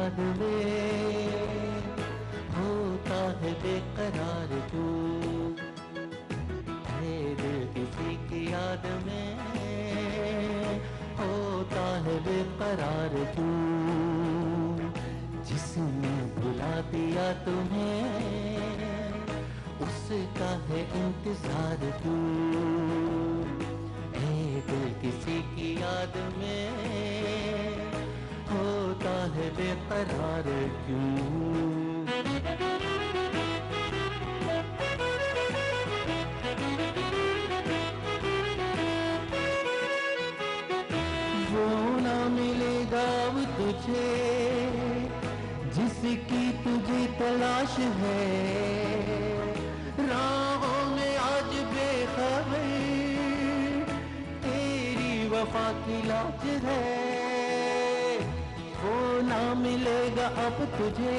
याद में होता है बेकरार क्यों, है दिल किसी की याद में होता है बेकरार क्यों, जिसने भुला दिया तुम्हें उसका है इंतजार क्यों, है दिल किसी की याद में होता है बेकरार क्यों। वो ना मिलेगा अब तुझे जिसकी तुझे तलाश है, राहों में आज बेखबर तेरी वफा की लाज है। वो ना मिलेगा अब तुझे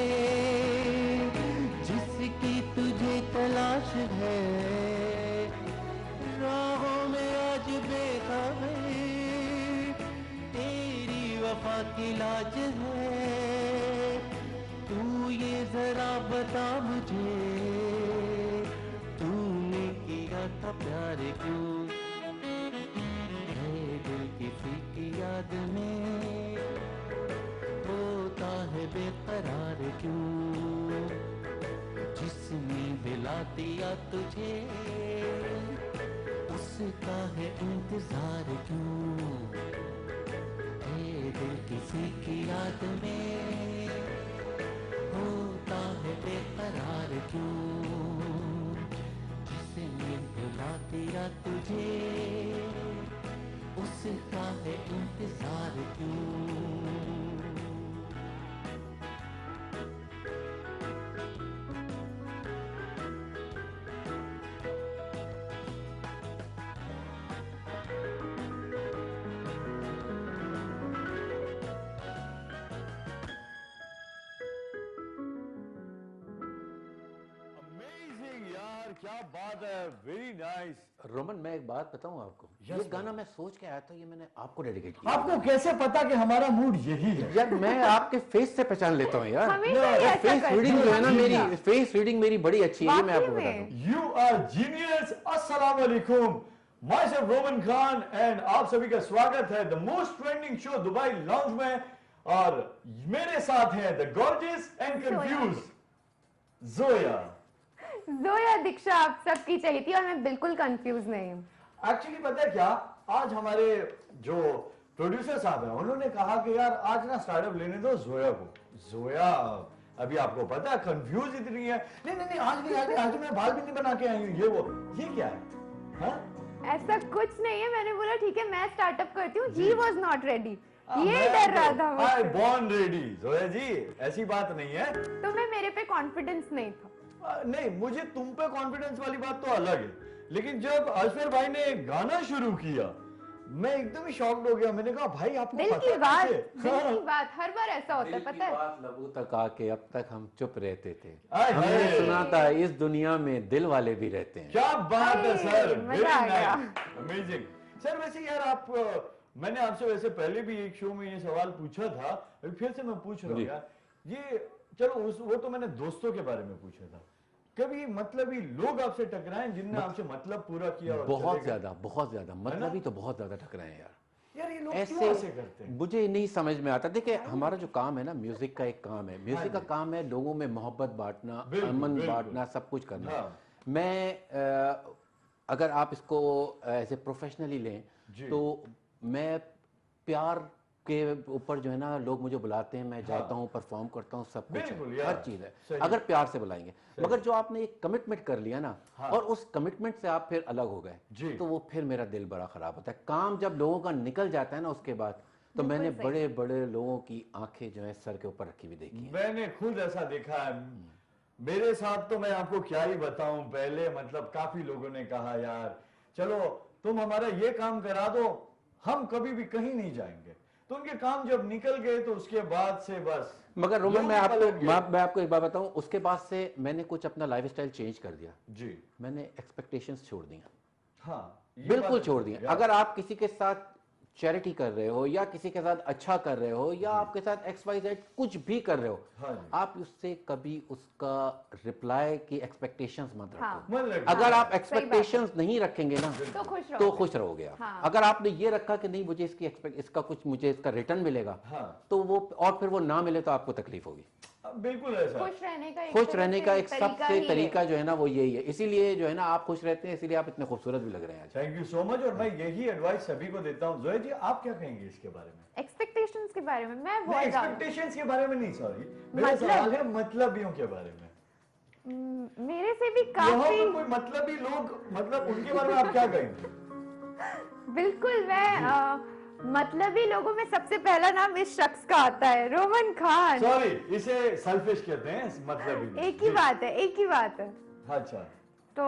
जिसकी तुझे तलाश है, राहों में आज बेखबर तेरी वफा की लाज है। तू ये जरा बता मुझे तूने किया था प्यार क्यों, है दिल किसी की याद में होता है बेकरार क्यों, जिसने दिला दिया तुझे उसका है इंतजार क्यों, है दिल किसी की याद में होता है बेकरार क्यों, जिसने भुला दिया तुझे उसका है इंतजार क्यों। क्या बात है, वेरी नाइस। रोमन, मैं एक बात बताऊं आपको, Yes, ये गाना मैं सोच के आया था, ये मैंने आपको डेडिकेट किया। आपको कैसे पता कि हमारा मूड यही है? यार मैं आपके फेस से पहचान लेता हूँ यार। हमेशा ही ऐसा फेस करते रीडिंग हैं। जो है ना, मेरी फेस रीडिंग मेरी बड़ी अच्छी है, ये मैं आपको वाकई बताता में। हूँ। You are genius. अस्सलाम वालेकुम, my self Roman Khan and आप सभी का स्वागत है the most trending show Dubai lounge में, और मेरे साथ हैं the gorgeous and confuse Zoya. Zoya Diksha आप सबकी चाहिए थी और मैं बिल्कुल कंफ्यूज नहीं हूँ। एक्चुअली पता है क्या, आज हमारे जो प्रोड्यूसर साहब हैं उन्होंने कहा कि यार आज ना स्टार्टअप लेने दो जोया को। जोया अभी आपको पता है कंफ्यूज इतनी है, नहीं नहीं नहीं आज नहीं, आज मैं बाल भी नहीं बना के आई हूँ, ये वो, ये क्या है? हाँ? ऐसा कुछ नहीं है, मैंने बोला ठीक है मैं स्टार्टअप करती हूँ, ही वॉज नॉट रेडी, ये मैं डर रहा था आई मुझसे। Born ready. जोया जी ऐसी बात नहीं है। तुम्हें मेरे पे कॉन्फिडेंस नहीं था। नहीं, मुझे तुम पे कॉन्फिडेंस वाली बात तो अलग है, लेकिन जब अजमेर भाई ने गाना शुरू किया मैं एकदम ही शॉक्ड हो गया। मैंने कहा भाई आपको दिल पता की बात, कैसे? दिल की बात हर बार ऐसा होता है, पता है। बात लबों तक आके अब तक हम चुप रहते थे, आय हमने हाय। सुना था इस दुनिया में दिल वाले भी रहते हैं। क्या बात है सर, मजा आ गया। Amazing sir. वैसे यार आप मैंने आपसे वैसे पहले भी एक शो में ये सवाल पूछा था, अभी फिर से मैं पूछ रहा हूँ जी। यार, ये चलो वो तो मैंने दोस्तों के बारे में पूछा था, कभी मतलबी लोग आपसे टकराए जिनने आपसे मतलब पूरा किया? और बहुत चले गए? ज्यादा मतलब ही तो बहुत ज्यादा टकराए हैं यार। यार ये लोग क्यों ऐसे करते हैं? मुझे नहीं समझ में आता। देखिए हमारा जो काम है ना, म्यूजिक का एक काम है, म्यूजिक का काम है लोगों में मोहब्बत बांटना, बिल्कुल, अमन बिल्कुल। बांटना, सब कुछ करना। हाँ। मैं अगर आप इसको ऐसे प्रोफेशनली लें जी। तो मैं प्यार के ऊपर जो है ना, लोग मुझे बुलाते हैं, मैं जाता हूँ, परफॉर्म करता हूँ, सब कुछ बिल्कुल है, यार, हर चीज़ सही। है अगर प्यार से बुलाएंगे। मगर जो आपने एक कमिटमेंट कर लिया ना, हाँ। और उस कमिटमेंट से आप फिर अलग हो गए, जी। तो वो फिर मेरा दिल बड़ा खराब होता है। काम जब लोगों का निकल जाता है ना उसके बाद, तो मैंने सही। बड़े बड़े लोगों की आंखें जो है सर के ऊपर रखी हुई देखी है। मैंने खुद ऐसा देखा है मेरे साथ, तो मैं आपको क्या ही बताऊं। पहले मतलब काफी लोगों ने कहा यार चलो तुम हमारा ये काम करा दो, हम कभी भी कहीं नहीं जाएंगे। तो उनके काम जब निकल गए तो उसके बाद से बस। मगर रोमन लोग मैं पलट गए। मैं आपको एक बात बताऊं, उसके बाद से मैंने कुछ अपना लाइफस्टाइल चेंज कर दिया। जी मैंने एक्सपेक्टेशंस छोड़ दिया, हाँ, ये बिल्कुल बात छोड़ है दिया। यार। अगर आप किसी के साथ चैरिटी कर रहे हो या किसी के साथ अच्छा कर रहे हो या आपके साथ XYZ कुछ भी कर रहे हो, हाँ जी। आप उससे कभी उसका रिप्लाई की एक्सपेक्टेशंस मत रखो। हाँ। मन लगता अगर है। आप एक्सपेक्टेशंस नहीं रखेंगे ना तो खुश तो रहोगे। खुश रहोगे आप। हाँ। अगर आपने ये रखा कि नहीं मुझे इसका कुछ मुझे इसका रिटर्न मिलेगा, हाँ। तो वो और फिर वो ना मिले तो आपको तकलीफ होगी। बिल्कुल ऐसा। खुश रहने का खुश रहने का एक तरीका सबसे ही है। तरीका जो है ना वो यही है, इसीलिए जो है ना आप खुश रहते हैं, इसीलिए आप इतने खूबसूरत भी लग रहे हैं आज। Thank you so much. और मैं यही एडवाइस सभी को देता हूँ। जोया जी आप क्या कहेंगे इसके बारे में? एक्सपेक्टेशंस के बारे में मैं नहीं, बहुत ज्यादा एक्सपेक्टेशंस के बारे में नहीं, सॉरी, मेरा मतलब? सवाल है मतलबियों के बारे में। मेरे से भी यहाँ काफी पर कोई मतलबी लोग, मतलब उनके बारे में आप क्या कहेंगे? बिल्कुल मैं मतलबी लोगों में सबसे पहला नाम इस शख्स का आता है, रोमन खान। सॉरी, इसे सेल्फिश कहते हैं, मतलबी नहीं। एक ही जी। बात है, एक ही बात है। अच्छा। तो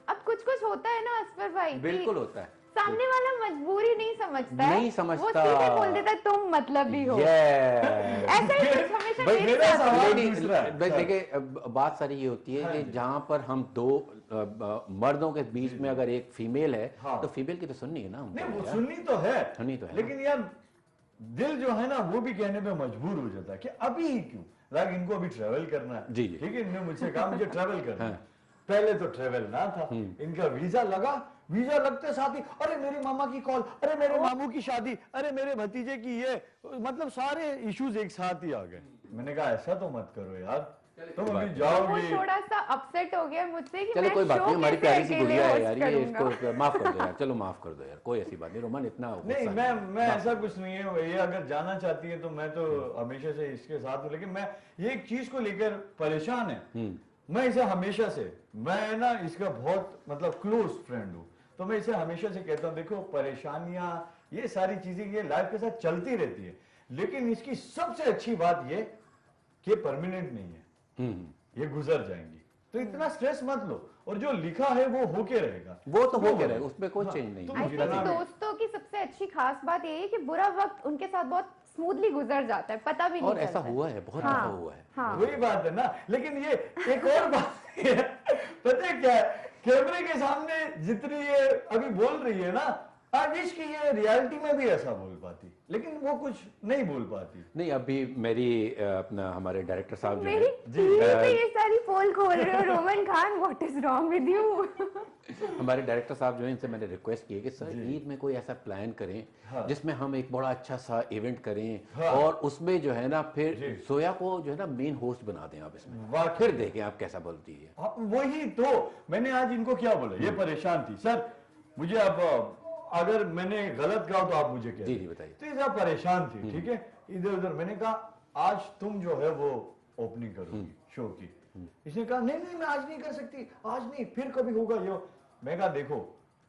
अब कुछ कुछ होता है ना असफर भाई कि बिल्कुल होता है। सामने वाला मजबूरी नहीं समझता है, नहीं समझता। वो सीधे बोल देता है तुम मतलबी हो। Yes. ऐसा ही कुछ हमेशा भाई, मेरे मेरा साथ सवाल नहीं, दूसरा है। नहीं, देखिए बात सारी ये होती है हाँ कि जी। जहां पर हम दो मर्दों के बीच में अगर एक फीमेल है हाँ। तो फीमेल की तो सुननी है ना हमको नहीं, वो यार। सुननी तो है, सुननी तो है लेकिन यार दिल जो है ना वो भी कहने पे मजबूर हो जाता है कि अभी ही क्यों, लाइक इनको अभी ट्रेवल करना है। जी, जी। ठीक है, इन्होंने मुझसे कहा मुझे ट्रेवल करना है। हाँ। पहले तो ट्रेवल ना था, इनका वीजा लगा, वीजा लगते साथ ही अरे मेरे मामा की कॉल, अरे मेरे मामू की शादी, अरे मेरे भतीजे की ये, मतलब सारे इश्यूज एक साथ ही आ गए। मैंने कहा ऐसा तो मत करो यार, तुम अभी वो जाओगी। थोड़ा सा अपसेट हो गया मुझसे कि चलो मैं कोई बात शो नहीं, हमारी कैसे प्यारी सी अकेले गुड़िया है host यार, ये करूंगा। इसको माफ कर दो यार, चलो माफ कर दो यार, कोई ऐसी बात नहीं। रोमन इतना नहीं, गुस्सा मैं ऐसा कुछ नहीं है, ये अगर जाना चाहती है तो मैं तो हमेशा से इसके साथ हूँ, लेकिन मैं ये एक चीज को लेकर परेशान है। मैं इसे हमेशा से, मैं ना इसका बहुत मतलब क्लोज फ्रेंड हूँ, तो मैं इसे हमेशा से कहता हूँ देखो परेशानियां ये सारी चीजें ये लाइफ के साथ चलती रहती है, लेकिन इसकी सबसे अच्छी बात ये कि परमानेंट नहीं है, ये गुजर जाएंगी, तो इतना स्ट्रेस मत लो, और जो लिखा है वो होके रहेगा, वो तो No होके worry। रहेगा, उसमें कोई हाँ, चेंज नहीं तुम है। आई जितना थिंक भी- दोस्तों की सबसे अच्छी खास बात यही है कि बुरा वक्त उनके साथ बहुत स्मूथली गुजर जाता है, पता भी नहीं और ऐसा चलता है। हुआ है, बहुत हाँ, दफा हुआ है। हाँ। वही बात है ना, लेकिन ये एक और बात है, पता है क्या है, कैमरे के सामने जितनी ये अभी बोल रही है ना, आई विश कि ये रियलिटी में भी ऐसा बोल पाती, लेकिन वो कुछ नहीं बोल पाती। नहीं, अभी मेरी अपना हमारे डायरेक्टर साहब जो मेरी है, टीवी पे ये सारी पोल खोल रहे हो, Roman Khan what is wrong with you. हमारे डायरेक्टर साहब जो है इनसे मैंने रिक्वेस्ट की है कि सर ईद में कोई ऐसा प्लान करें हाँ। जिसमें हम एक बड़ा अच्छा सा इवेंट करें, हाँ। और उसमें जो है ना फिर जी। जोया को जो है ना मेन होस्ट बना दें आप इसमें, वाकई। फिर देखें आप कैसा बोलती है। हाँ, वही तो मैंने आज इनको क्या बोला, ये परेशान थी, सर मुझे अब अगर मैंने गलत कहा तो आप मुझे कह जी, दें। जी, बताइए। तो ये सब परेशान थी, ठीक है, इधर उधर, मैंने कहा आज तुम जो है वो ओपनिंग करोगी शो की, इसने कहा नहीं नहीं मैं आज नहीं कर सकती, आज नहीं, फिर कभी होगा ये। मैं कहा देखो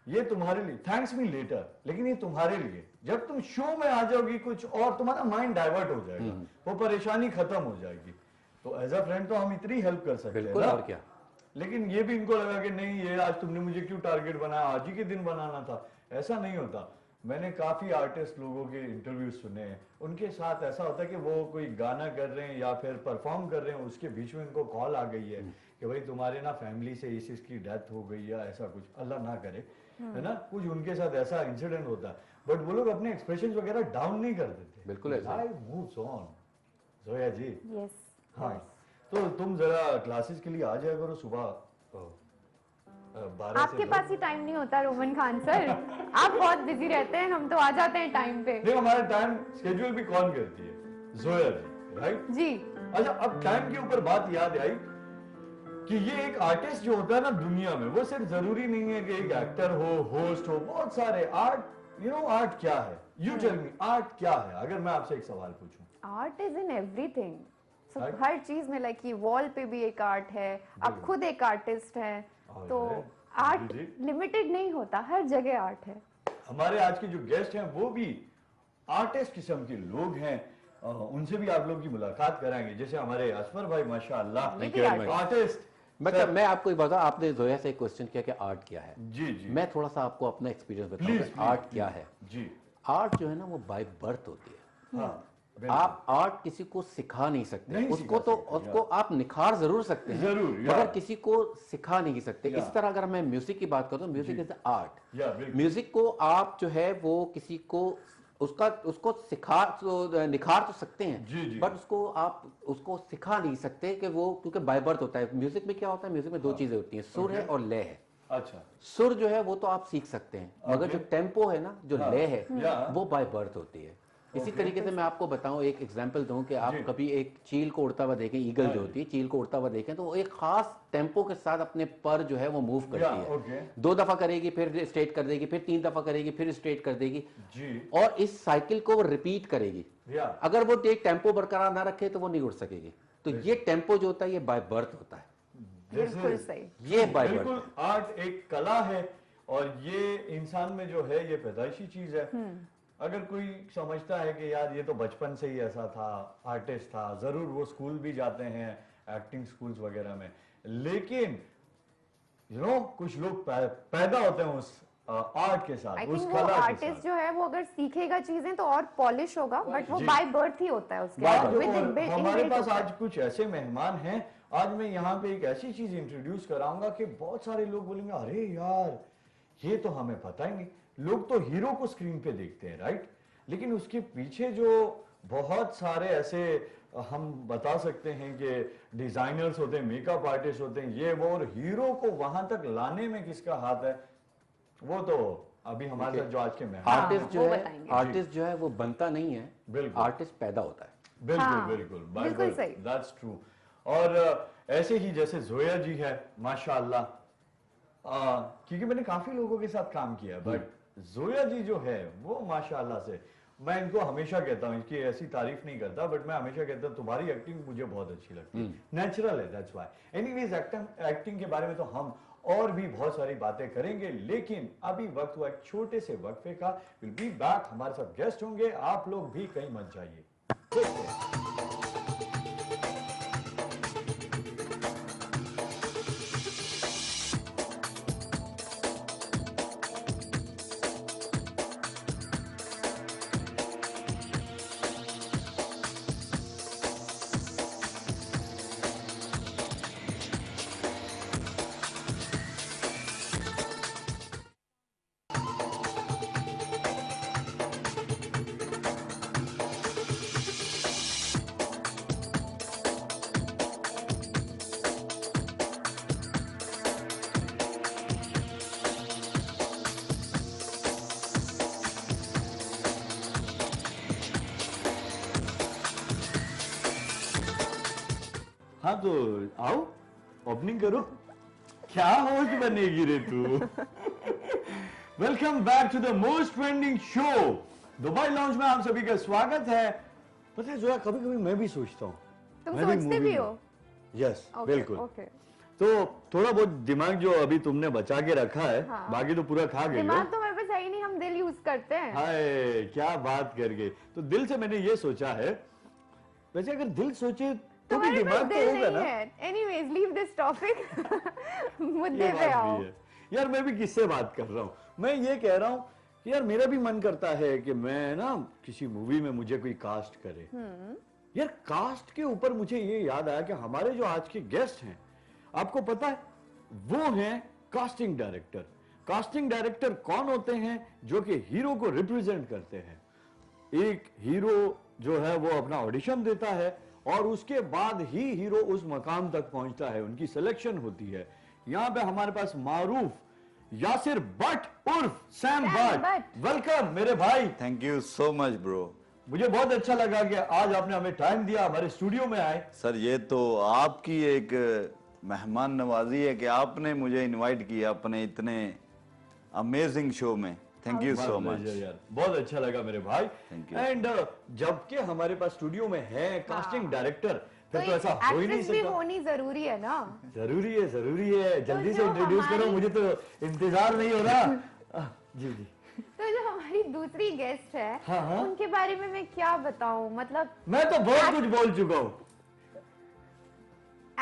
ये तुम्हारे लिए, थैंक्स मी लेटर, लेकिन ये तुम्हारे लिए, जब तुम शो में आ जाओगी कुछ और तुम्हारा माइंड डाइवर्ट हो जाएगा, वो परेशानी खत्म हो जाएगी, तो एज अ फ्रेंड तो हम इतनी हेल्प कर सकते हैं बिल्कुल, ना। और क्या। लेकिन ये भी इनको लगा कि नहीं ये आज तुमने मुझे क्यों टारगेट बनाया, आज ही के दिन बनाना था, ऐसा नहीं होता। मैंने काफी आर्टिस्ट लोगों के इंटरव्यू सुने हैं, उनके साथ ऐसा होता है कि वो कोई गाना कर रहे हैं या फिर परफॉर्म कर रहे हैं, उसके बीच में उनको कॉल आ गई है कि भाई तुम्हारे ना फैमिली से इस इसकी डेथ हो गई या ऐसा कुछ, अल्लाह ना करे, है ना, कुछ उनके साथ ऐसा इंसिडेंट होता है, बट वो लोग अपने एक्सप्रेशन वगैरह डाउन नहीं कर देते, बिल्कुल ऐसा। Life moves on. Zoya ji, yes हाँ, तो तुम जरा क्लासेस के लिए आ जाया करो सुबह 12 आपके से पास ही टाइम नहीं होता रोमन खान सर, आप बहुत बिजी रहते हैं, हम तो आ जाते हैं टाइम पे। नहीं, हमारा टाइम स्केड्यूल भी कौन करती है, जोया जी, राइट। जी अच्छा, अब टाइम के ऊपर बात याद आई कि ये एक आर्टिस्ट जो होता है ना दुनिया में, वो सिर्फ जरूरी नहीं है कि एक एक्टर हो, होस्ट हो, बहुत सारे आर्ट, यू नो आर्ट क्या है, यू टेल मी आर्ट क्या है, अगर मैं आपसे एक सवाल पूछूं। Art is in everything, Right. हर चीज में, लाइक ये वॉल पे भी एक आर्ट है, आप खुद एक आर्टिस्ट हैं, तो Alright. आर्ट जी, लिमिटेड नहीं होता, हर जगह आर्ट है। हमारे आज के जो गेस्ट हैं वो भी आर्टिस्ट किस्म के लोग हैं, उनसे भी आप लोग की मुलाकात कराएंगे, जैसे हमारे असफर भाई माशाअल्लाह Thank you very much. Artist. मतलब मैं आपको एक बताऊं, आपने जोया से एक क्वेश्चन किया कि आर्ट क्या है, जी जी, मैं थोड़ा सा आपको अपना एक्सपीरियंस प्लीज बताऊंगा आर्ट क्या है। जी, आर्ट जो है ना वो बाय बर्थ होती है, हाँ, आप आर्ट किसी को सिखा नहीं सकते, नहीं उसको सिखा तो सकते, उसको आप निखार जरूर सकते हैं, जरूर, मगर किसी को सिखा नहीं सकते। या। इस तरह अगर मैं म्यूजिक की बात करूं, म्यूजिक इज आर्ट। या, बिल्कुल। म्यूजिक को आप जो है वो किसी को उसको सिखा तो निखार तो सकते जी, हैं, जी। बट उसको सिखा नहीं सकते कि वो, क्योंकि बाय बर्थ होता है। म्यूजिक में क्या होता है, म्यूजिक में दो चीजें होती हैं, सुर है और लय है। अच्छा, सुर जो है वो तो आप सीख सकते हैं, मगर जो टेम्पो है ना, जो लय है, या। वो बाय बर्थ होती है। इसी तरीके से मैं आपको बताऊं, एक एग्जांपल दूं कि आप कभी एक चील को उड़ता हुआ देखें, ईगल जो होती है, चील को उड़ता हुआ देखें, तो वो एक खास टेम्पो के साथ अपने पर जो है वो मूव करती है। 2 दफा करेगी, फिर स्ट्रेट कर देगी, फिर 3 दफा करेगी, फिर स्ट्रेट कर देगी जी। और इस साइकिल को वो रिपीट करेगी। या। अगर वो एक टेम्पो बरकरार ना रखे तो वो नहीं उड़ सकेगी। तो ये टेम्पो जो होता है ये बाय बर्थ होता है। बिल्कुल सही। ये बाय बिल्कुल, बर्थ आर्ट एक कला है और ये इंसान में जो है ये पैदाइशी चीज है। अगर कोई समझता है कि यार ये तो बचपन से ही ऐसा था, आर्टिस्ट था, जरूर वो स्कूल भी जाते हैं, एक्टिंग स्कूल्स वगैरह में, लेकिन कुछ लोग पैदा होते हैं उस आर्ट के साथ, आई उस थिंक वो कला के आर्टिस्ट साथ। जो है वो अगर सीखेगा चीजें तो और पॉलिश होगा, बट वो जी। बाय बर्थ ही होता है उसके बात अंदर, है, with और inbuilt हमारे पास होता है। आज कुछ ऐसे मेहमान हैं। आज मैं यहाँ पे एक ऐसी चीज इंट्रोड्यूस कराऊंगा कि बहुत सारे लोग बोलेंगे अरे यार ये तो हमें पता ही नहीं। लोग तो हीरो को स्क्रीन पे देखते हैं, राइट, लेकिन उसके पीछे जो बहुत सारे ऐसे हम बता सकते हैं कि डिजाइनर्स होते हैं, मेकअप आर्टिस्ट होते हैं, ये वो, और हीरो को वहां तक लाने में किसका हाथ है, वो तो अभी हमारे साथ जो आज के मेहमान आर्टिस्ट हैं। जो वो है, बताएंगे। आर्टिस्ट जो है वो बनता नहीं है, बिल्कुल। आर्टिस्ट पैदा होता है। बिल्कुल हाँ, बिल्कुल बिल्कुल सही। That's true. और ऐसे ही जैसे जोया जी है माशाल्लाह, क्योंकि मैंने काफी लोगों के साथ काम किया, बट जोया जी जो है वो माशाल्लाह से, मैं इनको हमेशा कहता हूँ, इसकी ऐसी तारीफ नहीं करता, बट मैं हमेशा कहता हूँ तुम्हारी एक्टिंग मुझे बहुत अच्छी लगती है, नेचुरल है, दैट्स व्हाई। एनीवेज एक्टिंग के बारे में तो हम और भी बहुत सारी बातें करेंगे, लेकिन अभी वक्त हुआ एक छोटे से वक्फे का। विल बी बैक, हमारे साथ गेस्ट होंगे, आप लोग भी कहीं मत जाइए। हाँ तो आओ, ओपनिंग करो। क्या होस्ट बनेगी रे तू। Welcome back to the most trending show Dubai Lounge में आप सभी का स्वागत है। पता है जोया, कभी कभी मैं भी सोचता हूँ, तुम मैं सोचते movie भी में- हो? यस, Okay, बिल्कुल। okay. तो थोड़ा बहुत दिमाग जो अभी तुमने बचा के रखा है, हाँ। बाकी तो पूरा खा गई हो। दिमाग तो मेरे पास है ही नहीं, हम दिल यूज करते हैं। हाय क्या बात कर गए। तो दिल से मैंने ये सोचा है, वैसे अगर दिल सोचे तो भी तुम्हारे पास दिमाग तो दिल होगा नहीं ना। है। Anyways, leave this topic. मुद्दे ये पे बात आओ। भी है यार, मैं भी किससे बात कर रहा हूँ, मैं ये कह रहा हूँ कि यार मेरा भी मन करता है कि मैं ना किसी मूवी में मुझे कोई कास्ट करे। यार कास्ट के ऊपर मुझे ये याद आया कि हमारे जो आज के गेस्ट हैं, आपको पता है वो हैं कास्टिंग डायरेक्टर। कास्टिंग डायरेक्टर कौन होते हैं? जो कि हीरो को रिप्रेजेंट करते हैं। एक हीरो जो है वो अपना ऑडिशन देता है और उसके बाद ही हीरो उस मकाम तक पहुंचता है, उनकी सिलेक्शन होती है। यहां पे हमारे पास मारूफ यासिर बट उर्फ Sam Sam but, but. Welcome मेरे भाई। Thank you so much bro. मुझे बहुत अच्छा लगा कि आज आपने हमें टाइम दिया, हमारे स्टूडियो में आए। सर ये तो आपकी एक मेहमान नवाजी है कि आपने मुझे इनवाइट किया अपने इतने अमेजिंग शो में। Thank you so My much. pleasure यार, बहुत अच्छा लगा मेरे भाई। Thank you. एंड जबकि हमारे पास स्टूडियो में है कास्टिंग डायरेक्टर, तो फिर तो ऐसा हो ही नहीं एक्ट्रेस भी सकता। होनी जरूरी है ना। जरूरी है, जरूरी है। जल्दी से जो इंट्रोड्यूस करो, हमारी- मुझे तो इंतजार नहीं हो रहा। जी जी। तो जो हमारी दूसरी गेस्ट है, हाँ, हाँ। उनके बारे में मैं क्या बताऊं, मतलब मैं तो बहुत कुछ बोल चुका हूँ।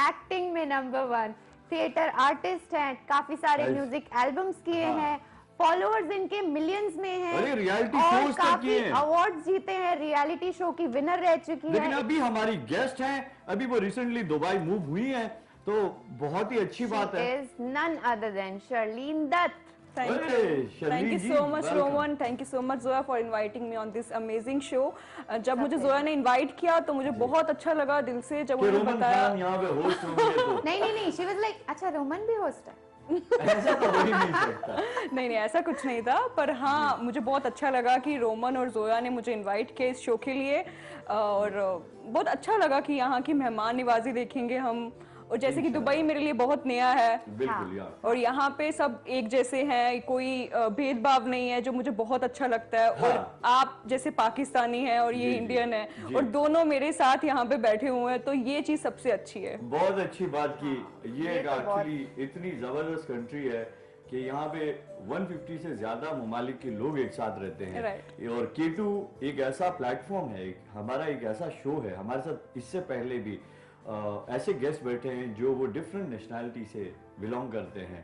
एक्टिंग में नंबर 1, थिएटर आर्टिस्ट हैं, काफी सारे Nice. म्यूजिक एल्बम्स किए हाँ। हैं, फॉलोअर्स इनके मिलियंस में हैं। अरे रियलिटी और शोज तक काफी किए हैं। अवार्ड्स जीते हैं, रियलिटी शो की विनर रह चुकी लेकिन है। अभी हमारी गेस्ट हैं, अभी वो रिसेंटली दुबई मूव हुई हैं, तो बहुत ही अच्छी बात है। Is none other than Sherlyn Dutt. अरे, Thank Sherlyn you ji, so much, welcome. Roman. Thank you so much, Zoya, for inviting me on this amazing show. जब मुझे जोया ने इनवाइट किया तो मुझे बहुत अच्छा लगा दिल से, जब कि उन्होंने रोमन बताया। खान यहाँ पे होस्ट होंगे तो नहीं शी वाज लाइक अच्छा रोमन भी होस्ट है। ऐसा तो हो ही नहीं सकता। नहीं ऐसा कुछ नहीं था, पर हाँ मुझे बहुत अच्छा लगा कि रोमन और जोया ने मुझे इनवाइट किया इस शो के लिए, और बहुत अच्छा लगा कि यहाँ की मेहमान नवाजी देखेंगे हम। और जैसे कि दुबई मेरे लिए बहुत नया है, बिल्कुल यार। और यहाँ पे सब एक जैसे हैं, कोई भेदभाव नहीं है, जो मुझे बहुत अच्छा लगता है। हाँ। और आप जैसे पाकिस्तानी हैं और ये जी, इंडियन है, जी। और दोनों मेरे साथ यहाँ पे बैठे हुए हैं, तो ये चीज सबसे अच्छी है। बहुत अच्छी बात की। ये एक तो बहुत- एक्चुअली इतनी जबरदस्त कंट्री है कि यहाँ पे 150 से ज्यादा ममालिक के लोग एक साथ रहते हैं। Right. और K2 एक ऐसा प्लेटफॉर्म है, हमारा एक ऐसा शो है। हमारे साथ इससे पहले भी ऐसे गेस्ट बैठे हैं जो वो डिफरेंट नेशनैलिटी से बिलोंग करते हैं।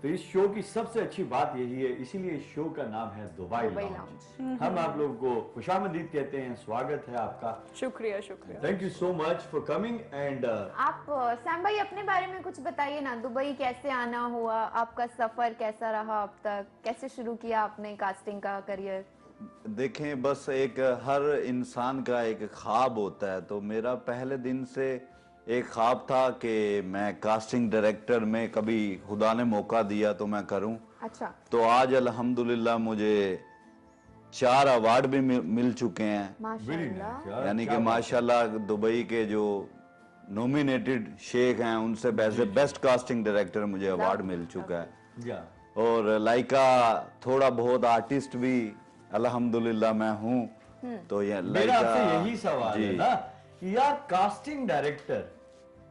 तो इस शो की सबसे अच्छी बात यही है, इसीलिए इस शो का नाम है दुबई लाउंज। हम आप लोगों को खुशामदीद कहते हैं, स्वागत है आपका। शुक्रिया शुक्रिया। Thank you so much for coming. And आप सैम भाई अपने बारे में कुछ बताइए ना, दुबई कैसे आना हुआ, आपका सफर कैसा रहा अब तक, कैसे शुरू किया आपने कास्टिंग का करियर? देखें, बस एक हर इंसान का एक ख्वाब होता है, तो मेरा पहले दिन से एक ख्वाब था कि मैं कास्टिंग डायरेक्टर में कभी खुदा ने मौका दिया तो मैं करूं। अच्छा। तो आज अल्हम्दुलिल्लाह मुझे 4 अवार्ड भी मिल चुके हैं। माशाल्लाह। यानी कि माशाल्लाह दुबई के जो नॉमिनेटेड शेख हैं उनसे बेस्ट कास्टिंग डायरेक्टर मुझे अवार्ड मिल चुका है। और लाइका थोड़ा बहुत आर्टिस्ट भी अल्हम्दुलिल्लाह मैं हूँ। तो ये मेरा आपसे यही सवाल जी। है ना कि यार casting director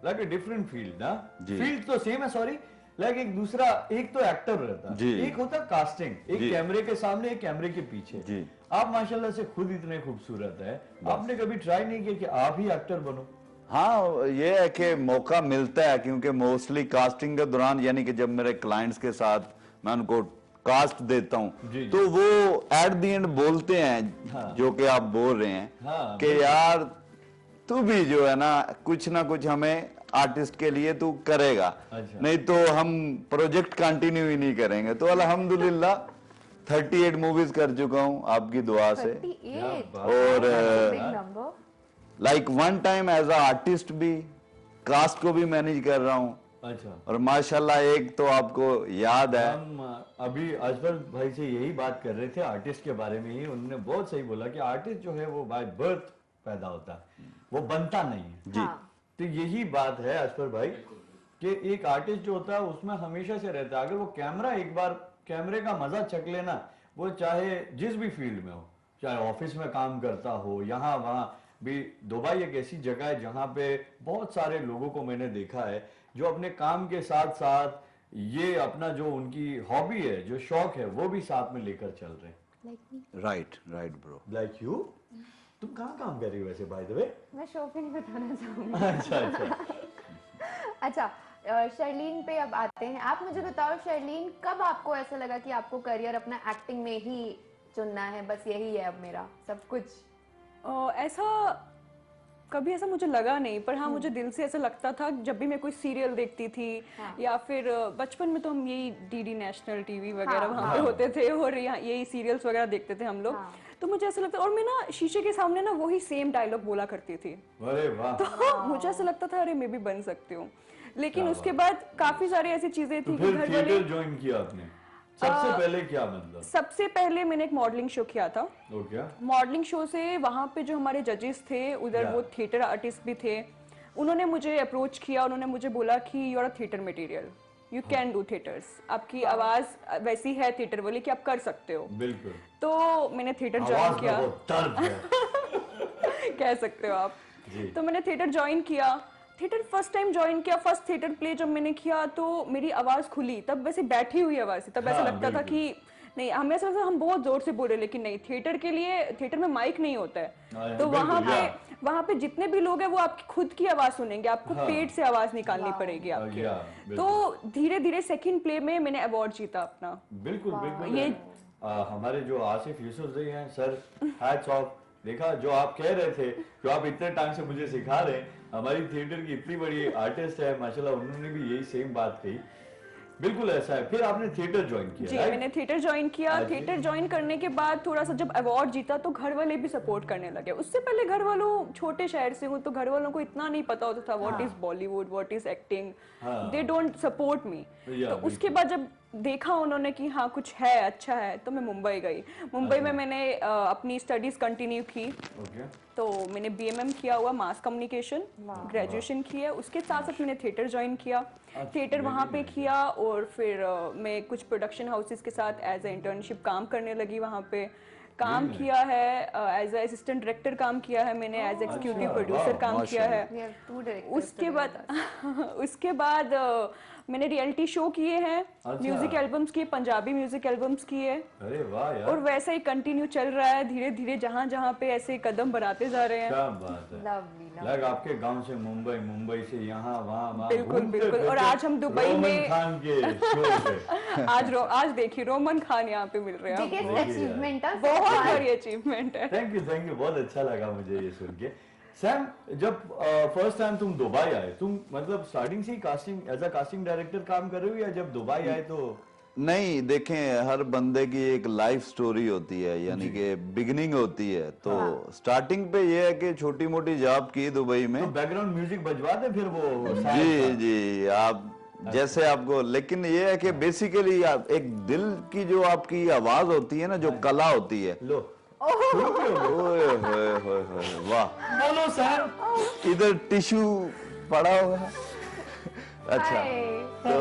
like a different field ना, जी। फील्ड तो सेम है, सॉरी, लाइक एक दूसरा, एक तो एक्टर रहता है, जी। एक होता कास्टिंग, एक जी। कैमरे के सामने, एक कैमरे के पीछे। जी। आप माशाल्लाह से खुद इतने खूबसूरत है, आपने कभी ट्राई नहीं किया कि आप ही एक्टर बनो? हाँ, ये है कि मौका मिलता है, क्योंकि मोस्टली कास्टिंग के दौरान यानी कि जब मेरे क्लाइंट्स के साथ मैं उनको कास्ट देता हूँ, जी। तो वो एट द एंड बोलते हैं, हाँ। जो कि आप बोल रहे हैं, हाँ, कि यार तू भी जो है ना कुछ ना कुछ हमें आर्टिस्ट के लिए तू करेगा। अच्छा। नहीं तो हम प्रोजेक्ट कंटिन्यू ही नहीं करेंगे। तो अल्हम्दुलिल्लाह 38 मूवीज कर चुका हूँ आपकी दुआ से। 38 और big number. Like one time as a artist भी कास्ट को भी मैनेज कर रहा हूँ। अच्छा। और माशाल्लाह एक तो आपको याद है, हम अभी अजबर भाई से यही बात कर रहे थे आर्टिस्ट के बारे में ही। उन्होंने बहुत सही बोला कि आर्टिस्ट जो है वो बाय बर्थ पैदा होता है, वो बनता नहीं है। जी। हाँ। तो यही बात है अजबर भाई कि एक आर्टिस्ट जो होता है उसमें हमेशा से रहता है। अगर वो कैमरा एक बार कैमरे का मजा चख लेना, वो चाहे जिस भी फील्ड में हो, चाहे ऑफिस में काम करता हो, यहाँ वहाँ भी। दुबई एक ऐसी जगह है जहाँ पे बहुत सारे लोगों को मैंने देखा है जो अपने काम के साथ साथ ये अपना जो उनकी हॉबी है, जो शौक है, वो भी साथ में लेकर चल रहे हैं। Right bro. लाइक यू, तुम कहाँ काम कर रही हो वैसे बाय द वे? मैं शॉपिंग बताना चाहूंगी। अच्छा। अच्छा, शर्लीन पे अब आते हैं। आप मुझे बताओ शर्लीन, कब आपको ऐसा लगा कि आपको करियर अपना एक्टिंग में ही चुनना है, बस यही है अब मेरा सब कुछ? ऐसा कभी ऐसा मुझे लगा नहीं, पर हाँ मुझे दिल से ऐसा लगता था जब भी मैं कोई सीरियल देखती थी, या फिर बचपन में तो हम यही डीडी नेशनल टीवी वगैरह वहाँ पे होते थे, और यही सीरियल्स वगैरह देखते थे हम लोग। तो मुझे ऐसा लगता, और मैं ना शीशे के सामने ना वही सेम डायलॉग बोला करती थी। अरे वाह। तो मुझे ऐसा लगता था अरे मैं भी बन सकती हूँ। लेकिन उसके बाद काफी सारी ऐसी चीजें थी कि फिर घर वाले। थिएटर ज्वाइन किया आपने? सबसे पहले क्या मतलब? सबसे पहले मैंने एक मॉडलिंग शो किया था। ओके। मॉडलिंग शो से वहाँ पे जो हमारे जजेस थे उधर वो थिएटर आर्टिस्ट भी थे, उन्होंने मुझे अप्रोच किया, उन्होंने मुझे बोला कि you are a theatre material, you can do theatres, आपकी आवाज वैसी है थिएटर वाली कि आप कर सकते हो। बिल्कुल। तो मैंने थिएटर ज्वाइन किया। आवाज में वो दर्द है। कह सकते हो आप। जी। तो मैंने थिएटर ज्वाइन किया। थिएटर फर्स्ट टाइम ज्वाइन किया, फर्स्ट थिएटर प्ले जब मैंने किया तो मेरी आवाज खुली, तब वैसे बैठी हुई आवाज थी, तब ऐसा हाँ, लगता था कि नहीं, हमें ऐसा लगता है हम बहुत जोर से बोले, लेकिन नहीं, थिएटर के लिए, थिएटर में माइक नहीं होता है, तो वहाँ पे जितने भी लोग हैं वो आपकी खुद की आवाज सुनेंगे, आपको पेट से आवाज निकालनी पड़ेगी आपकी। तो धीरे धीरे सेकंड प्ले में मैंने अवार्ड जीता अपना। बिल्कुल बिल्कुल। ये हमारे जो आसिफ यूसुफजई हैं सर, हैट्स ऑफ। देखा जो आप कह रहे थे, जो आप इतने टाइम से मुझे सिखा रहे हैं, हमारी थिएटर की इतनी बड़ी आर्टिस्ट है माशाल्लाह, उन्होंने भी यही सेम बात कही। बिल्कुल ऐसा है। फिर आपने थिएटर ज्वाइन किया? जी, मैंने थिएटर ज्वाइन किया। थिएटर ज्वाइन करने के बाद थोड़ा सा जब अवार्ड जीता तो घर वाले भी सपोर्ट करने लगे। उससे पहले घर वालों, छोटे शहर से हूँ तो घर वालों को इतना नहीं पता होता था what is Bollywood, what is acting, they don't support me. तो उसके बाद जब देखा उन्होंने कि हाँ कुछ है, अच्छा है, तो मैं मुंबई गई। मुंबई में मैंने अपनी स्टडीज कंटिन्यू की। तो मैंने बीएमएम किया हुआ, मास कम्युनिकेशन, ग्रेजुएशन की है। उसके साथ साथ मैंने थिएटर ज्वाइन किया, थिएटर वहाँ पे किया, और फिर मैं कुछ प्रोडक्शन हाउसेस के साथ एज ए इंटर्नशिप काम करने लगी। वहाँ पे काम किया है, एज ए असिस्टेंट डायरेक्टर काम किया है मैंने, एज एग्जीक्यूटिव प्रोड्यूसर काम किया है। उसके बाद मैंने रियलिटी शो किए हैं, म्यूजिक एल्बम्स किए, पंजाबी म्यूजिक एल्बम्स किए। अरे वाह यार। और वैसा ही कंटिन्यू चल रहा है, धीरे धीरे जहाँ जहाँ पे ऐसे कदम बढ़ाते जा रहे हैं। क्या बात है। लग आपके गांव से मुंबई, मुंबई से यहाँ वहाँ बिल्कुल बिल्कुल। और आज हम दुबई में खान के शो पे आज देखिए रोमन खान यहाँ पे मिल रहे हैं। अचीवमेंट है, बहुत बड़ी अचीवमेंट है। थैंक यू, बहुत अच्छा लगा मुझे ये सुन के। सैम, जब फर्स्ट टाइम तुम दुबई आए, तुम मतलब स्टार्टिंग से ही casting, as a casting director काम कर रहे हो, या जब दुबई आए तो? नहीं, देखें हर बंदे की एक लाइफ स्टोरी होती है, यानी कि बिगिनिंग होती है। तो स्टार्टिंग पे ये है कि छोटी मोटी जॉब की दुबई में। तो बैकग्राउंड म्यूजिक बजवा दे फिर वो? जी, आप जैसे आपको, लेकिन ये है कि बेसिकली एक दिल की जो आपकी आवाज होती है ना, जो कला होती है, लो वाह, बोलो सर। इधर टिश्यू पड़ा हुआ है। अच्छा, तो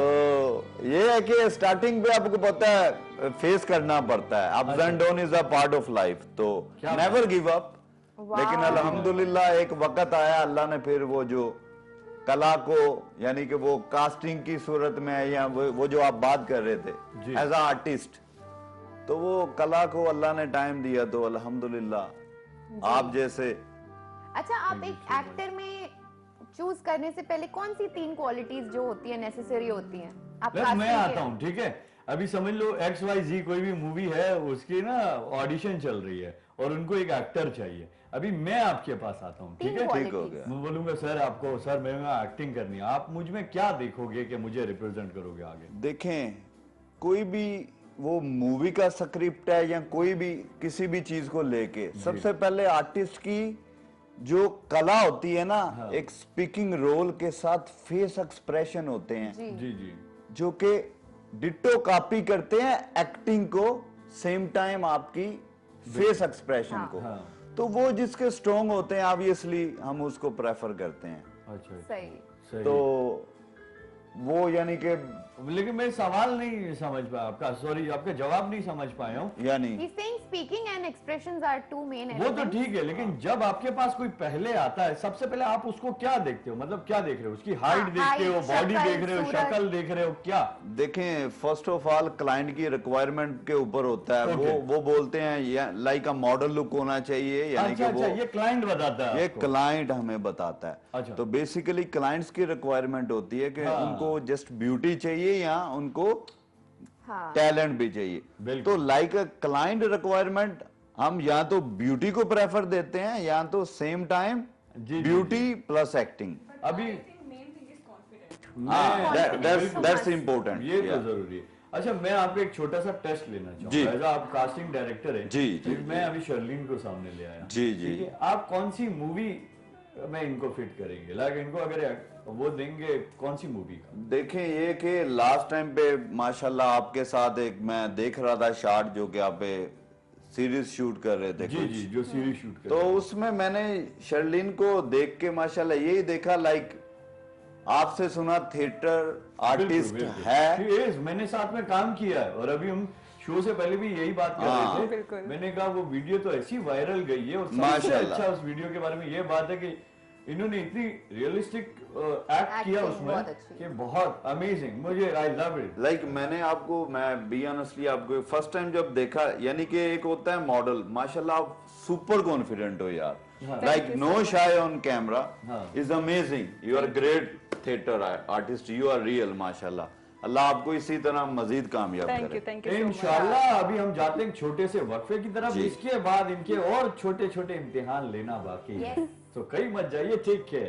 ये है कि स्टार्टिंग पे आपको पता है फेस करना पड़ता है, ups and down is a part of life, तो नेवर गिव अप। लेकिन अल्हम्दुलिल्लाह एक वक्त आया, अल्लाह ने फिर वो जो कला को, यानी कि वो कास्टिंग की सूरत में, या वो जो आप बात कर रहे थे एज अ आर्टिस्ट, तो वो कला को अल्लाह ने टाइम दिया, तो अल्हम्दुलिल्लाह आप जैसे। अच्छा, आप एक एक्टर में चूज करने से पहले कौन सी 3 क्वालिटीज जो होती है नेसेसरी होती हैं? मैं आता हूँ, ठीक है। अभी समझ लो XYZ कोई भी मूवी है, उसकी ना ऑडिशन चल रही है और उनको एक एक्टर चाहिए। अभी मैं आपके पास आता हूँ, ठीक है? ठीक हो गया। मैं बोलूंगा सर आपको, सर मैं एक्टिंग करनी है, आप मुझ में क्या देखोगे कि मुझे रिप्रेजेंट करोगे आगे? देखें, कोई भी वो मूवी का स्क्रिप्ट है या कोई भी किसी भी चीज को लेके, सबसे पहले आर्टिस्ट की जो कला होती है ना, एक स्पीकिंग रोल के साथ फेस एक्सप्रेशन होते हैं, जी, जो कि डिट्टो कॉपी करते हैं एक्टिंग को, सेम टाइम आपकी फेस एक्सप्रेशन को। तो वो जिसके स्ट्रॉन्ग होते हैं, ऑब्वियसली हम उसको प्रेफर करते हैं। अच्छा, सही। तो वो यानी कि, लेकिन मैं सवाल नहीं समझ पाया आपका, सॉरी, आपका जवाब नहीं समझ पाया हूँ। यानी speaking and expressions are 2 main वो तो ठीक है, लेकिन जब आपके पास कोई पहले आता है, सबसे पहले आप उसको क्या देखते हो? मतलब क्या देख रहे हो? उसकी हाइट देखते हो, बॉडी देख रहे हो, शक्ल देख रहे हो, क्या? देखें, फर्स्ट ऑफ ऑल क्लाइंट की रिक्वायरमेंट के ऊपर होता है। वो बोलते हैं लाइक अ मॉडल लुक होना चाहिए, यानी कि वो ये क्लाइंट बताता है, ये क्लाइंट हमें बताता है। अच्छा। तो बेसिकली क्लाइंट्स की रिक्वायरमेंट होती है कि उनको जस्ट ब्यूटी चाहिए या उनको टैलेंट भी चाहिए। तो लाइक अ क्लाइंट रिक्वायरमेंट, हम या तो ब्यूटी को प्रेफर देते हैं या तो same time beauty plus acting. अभी दैट्स इंपॉर्टेंट, ये तो जरूरी है। अच्छा, मैं आपको एक छोटा सा टेस्ट लेना चाहूंगा। एज आप कास्टिंग डायरेक्टर है जी, मैं अभी शर्लीन को सामने ले आया। जी, आप कौन सी मूवी में इनको फिट करेंगे? लाइक इनको अगर वो देंगे, कौन सी मूवी का? देखें, ये कि लास्ट टाइम पे माशाल्लाह आपके साथ एक मैं देख रहा था शॉट, जो कि आप सीरीज शूट कर रहे थे। जी, जो सीरीज शूट कर, तो उसमें मैंने शर्लीन को देख के माशाल्लाह यही देखा, लाइक आपसे सुना थिएटर आर्टिस्ट है, मैंने साथ में काम किया है, और अभी हम शो से पहले भी यही बात कर रहे थे। मैंने कहा वो वीडियो तो ऐसी वायरल गई है, और सबसे अच्छा उस वीडियो के बारे में ये बात है कि इन्होंने इतनी रियलिस्टिक एक्ट किया Acting उसमें बहुत अच्छी। कि बहुत अमेजिंग, मुझे आई लव इट। लाइक मैंने आपको, मैं बी ऑनेस्टली आपको फर्स्ट टाइम जब देखा, यानी कि एक होता है मॉडल, माशाल्लाह आप सुपर कॉन्फिडेंट हो यार, like no shy on camera, is amazing, you are great theatre artist, you are real, माशाल्लाह। अल्लाह आपको इसी तरह मजीद कामयाब करे। थैंक यू इंशाल्लाह। अभी हम जाते हैं छोटे से वक्फे की तरफ, जी। इसके बाद इनके और छोटे छोटे इम्तिहान लेना बाकी है, Yes. तो कहीं मत जाइए, ठीक है।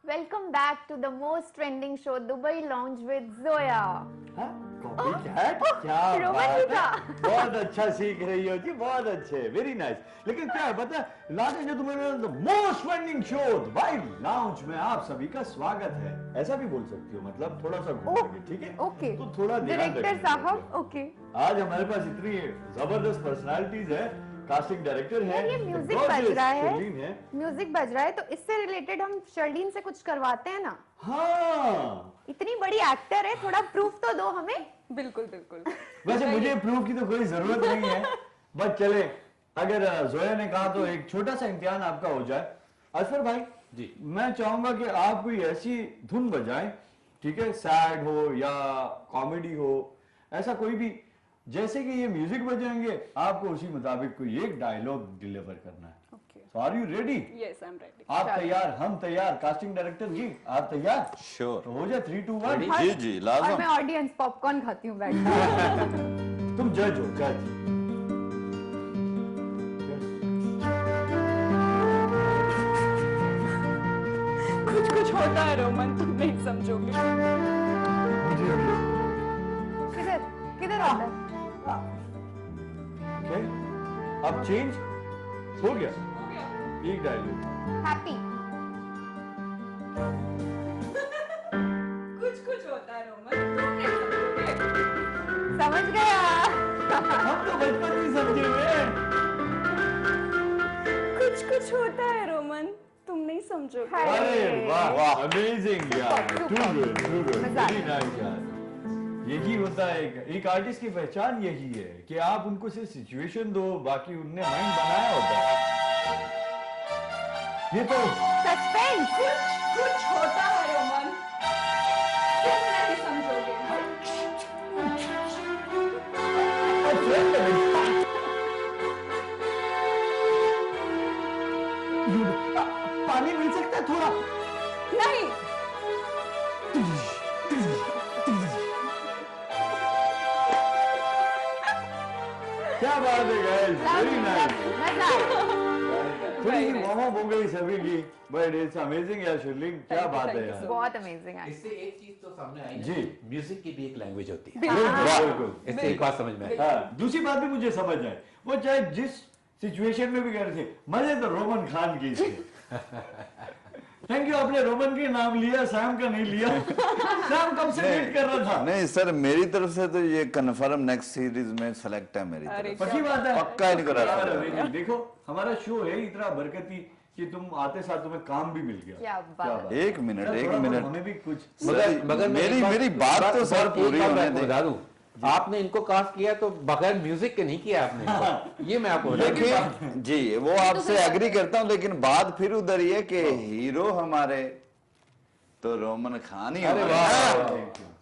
Welcome back to the most trending show, Dubai Lounge with Zoya. Copy cat, क्या रोमन बात भी है, था। बहुत अच्छा सीख रही हो जी, बहुत अच्छे, वेरी नाइस। लेकिन क्या है पता है, लास्ट जो तुम्हें most trending show Dubai lounge में आप सभी का स्वागत है, ऐसा भी बोल सकती हो, मतलब थोड़ा सा घूमेंगे, ठीक है? ओके। तो थोड़ा ध्यान डायरेक्टर रखना साहब, है। ओके। आज हमारे पास इतनी जबरदस्त पर्सनालिटीज है, कास्टिंग डायरेक्टर है, यार ये म्यूजिक बज रहा है, है। म्यूजिक बज रहा है, तो इससे रिलेटेड हम शर्लीन से कुछ करवाते हैं ना। हाँ, इतनी बड़ी एक्टर है, थोड़ा प्रूफ तो दो हमें। बिल्कुल बिल्कुल। वैसे मुझे प्रूफ की तो कोई जरूरत नहीं है, बस चले, अगर जोया ने कहा तो एक छोटा सा इम्तिहान आपका हो जाए। असफर भाई जी, मैं चाहूंगा कि आप कोई ऐसी धुन बजाएं, ठीक है, सैड हो या कॉमेडी हो, ऐसा कोई भी, जैसे कि ये म्यूजिक बजाएंगे आपको उसी मुताबिक कोई एक डायलॉग डिलीवर करना है। Okay. Are you ready? Yes, I am ready. आप तैयार, हम तैयार, कास्टिंग डायरेक्टर जी आप तैयार? श्योर। तो हो जाए 3, 2, 1। जी जी और लाजम। मैं ऑडियंस पॉपकॉर्न खाती हूँ बैठ तुम जज हो, जज। कुछ कुछ होता है रोमन, तुम नहीं समझोगे। किधर किधर होता है? ओके, अब चेंज हो गया, एक डायलॉग। हैप्पी। कुछ कुछ होता है रोमन, तुम नहीं समझोगे। समझ गया। हम तो बचपन में समझे हुए हैं। कुछ कुछ होता है रोमन, तुम नहीं समझोगे। हाय। अरे वाह, अमेजिंग यार, टू गुड, टू गुड, मजा आ वेरी नाइस यार। यही होता है, एक आर्टिस्ट की पहचान यही है कि आप उनको सिर्फ सिचुएशन दो, बाकी उनने माइंड बनाया होता है। ये तो सस्पेंस। कुछ होता है रोमन, तुम नहीं समझोगे। पानी मिल सकता है थोड़ा? नहीं। क्या बात है गाइस, वेरी नाइस। मजा आया। थोड़ी सी वार्म अप हो गई सभी की, बट इट्स अमेजिंग यार शिवलिंग, क्या बात है यार। बहुत अमेजिंग है। इससे एक चीज तो सामने आई जी। म्यूजिक की भी एक लैंग्वेज होती है, बिल्कुल बिल्कुल। इससे एक बात समझ में आई। हाँ, दूसरी बात भी मुझे समझ आए, वो चाहे जिस सिचुएशन में भी कह रहे थे, मजे तो रोमन खान की थे। थैंक यू, आपने रोमन के नाम लिया, सैम का नहीं लिया। सैम कब से वेट कर रहा था। नहीं सर, मेरी तरफ से तो ये कंफर्म नेक्स्ट सीरीज में सेलेक्ट है मेरी अरे तरफ से। पक्की बात है, पक्का ही नहीं करा यार, सकता। अरे जी, देखो हमारा शो है इतना बरकती कि तुम आते साथ तुम्हें काम भी मिल गया। क्या बात है। एक मिनट, यार, एक थोड़ा बहुत मिनट, हमें भी कुछ मगर मैं मेरी एक मेरी बात तो सर एक पूरी बात होने आपको दे। बता दूं, आपने इनको कास्ट किया तो बगैर म्यूजिक के नहीं किया आपने इनको। ये मैं आपको बता दूं। देखिए जी, वो आपसे एग्री करता हूँ, लेकिन बात फिर उधर ही है कि हीरो हमारे तो रोमन खान ही अरे हमारे। वाह।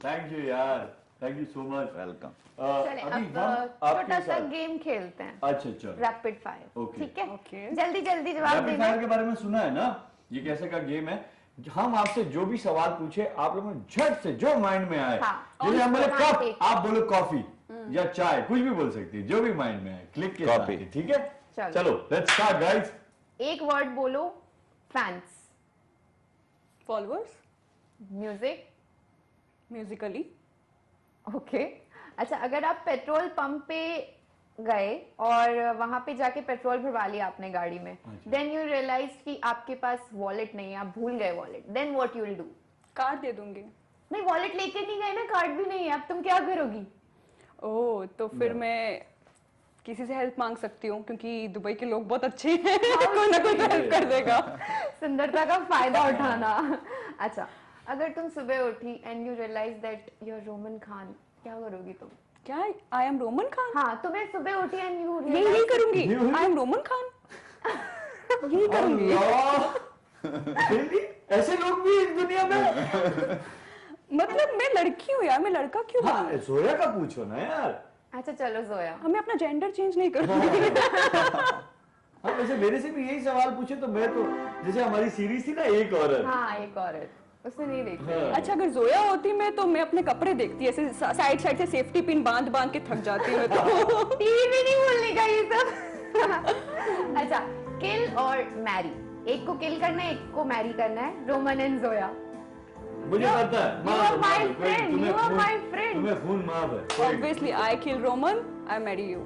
थैंक यू यार, thank you so much. Welcome. चले अभी अब हम छोटा आपके सा साथ, गेम खेलते हैं, अच्छा चलो, रैपिड फायर। Okay. ठीक है, Okay. जल्दी जल्दी जवाब रैपिड देना। फायर के बारे में सुना है ना, ये कैसे का गेम है, हम आपसे जो भी सवाल पूछे आप लोगों ने झट से जो माइंड में आए, हाँ, जैसे हम बोले और कप, take. आप बोलो कॉफी, या चाय, कुछ भी बोल सकती है, जो भी माइंड में है, क्लिक के साथ Copy. ही, ठीक है? चलो। चलो लेट्स स्टार्ट गाइस। एक वर्ड बोलो, fans, followers, music, Musically, okay. अच्छा, अगर आप पेट्रोल पंप पे गए और वहां पे जाके पेट्रोल भरवा लिया आपने गाड़ी में, देन यू रियलाइज कि आपके पास वॉलेट नहीं है, आप भूल गए wallet, then what you will do? Card दे दूंगी। नहीं, वॉलेट लेके नहीं गए ना, कार्ड भी नहीं है, अब तुम क्या करोगी? ओह, तो फिर मैं किसी से हेल्प मांग सकती हूँ, क्योंकि दुबई के लोग बहुत अच्छे हैं। कोई ना कोई हेल्प कर देगा। सुंदरता का फायदा उठाना। अच्छा, अगर तुम सुबह उठी and you realize that you are Roman Khan, क्या करोगी तुम? क्या आई एम रोमन खान? हाँ, तुम्हें सुबह उठी एंड यू यही करूंगी, आई एम रोमन खान, यही करूंगी। Really? ऐसे लोग भी इस दुनिया में? मतलब मैं लड़की हूँ यार, मैं लड़का क्यों बनूं? हाँ, जोया का पूछो ना यार। अच्छा चलो जोया, हमें अपना जेंडर चेंज नहीं करूंगी। हाँ, वैसे मेरे से भी यही सवाल पूछे तो मैं तो, जैसे हमारी सीरीज थी ना एक औरत, हाँ एक औरत, उसने नहीं देखी। हाँ। अच्छा, अगर जोया होती मैं तो मैं अपने कपड़े देखती, ऐसे साइड साइड से सेफ्टी पिन बांध बांध के थक जाती हूँ तो। टीवी भी नहीं भूलने का ये सब। अच्छा, किल और मैरी, एक को किल करना है, एक को मैरी करना है, रोमन एंड जोया। मुझे पता है। You are my friend, you are my friend. तुम्हें खून माफ है। Obviously I kill Roman, I marry you.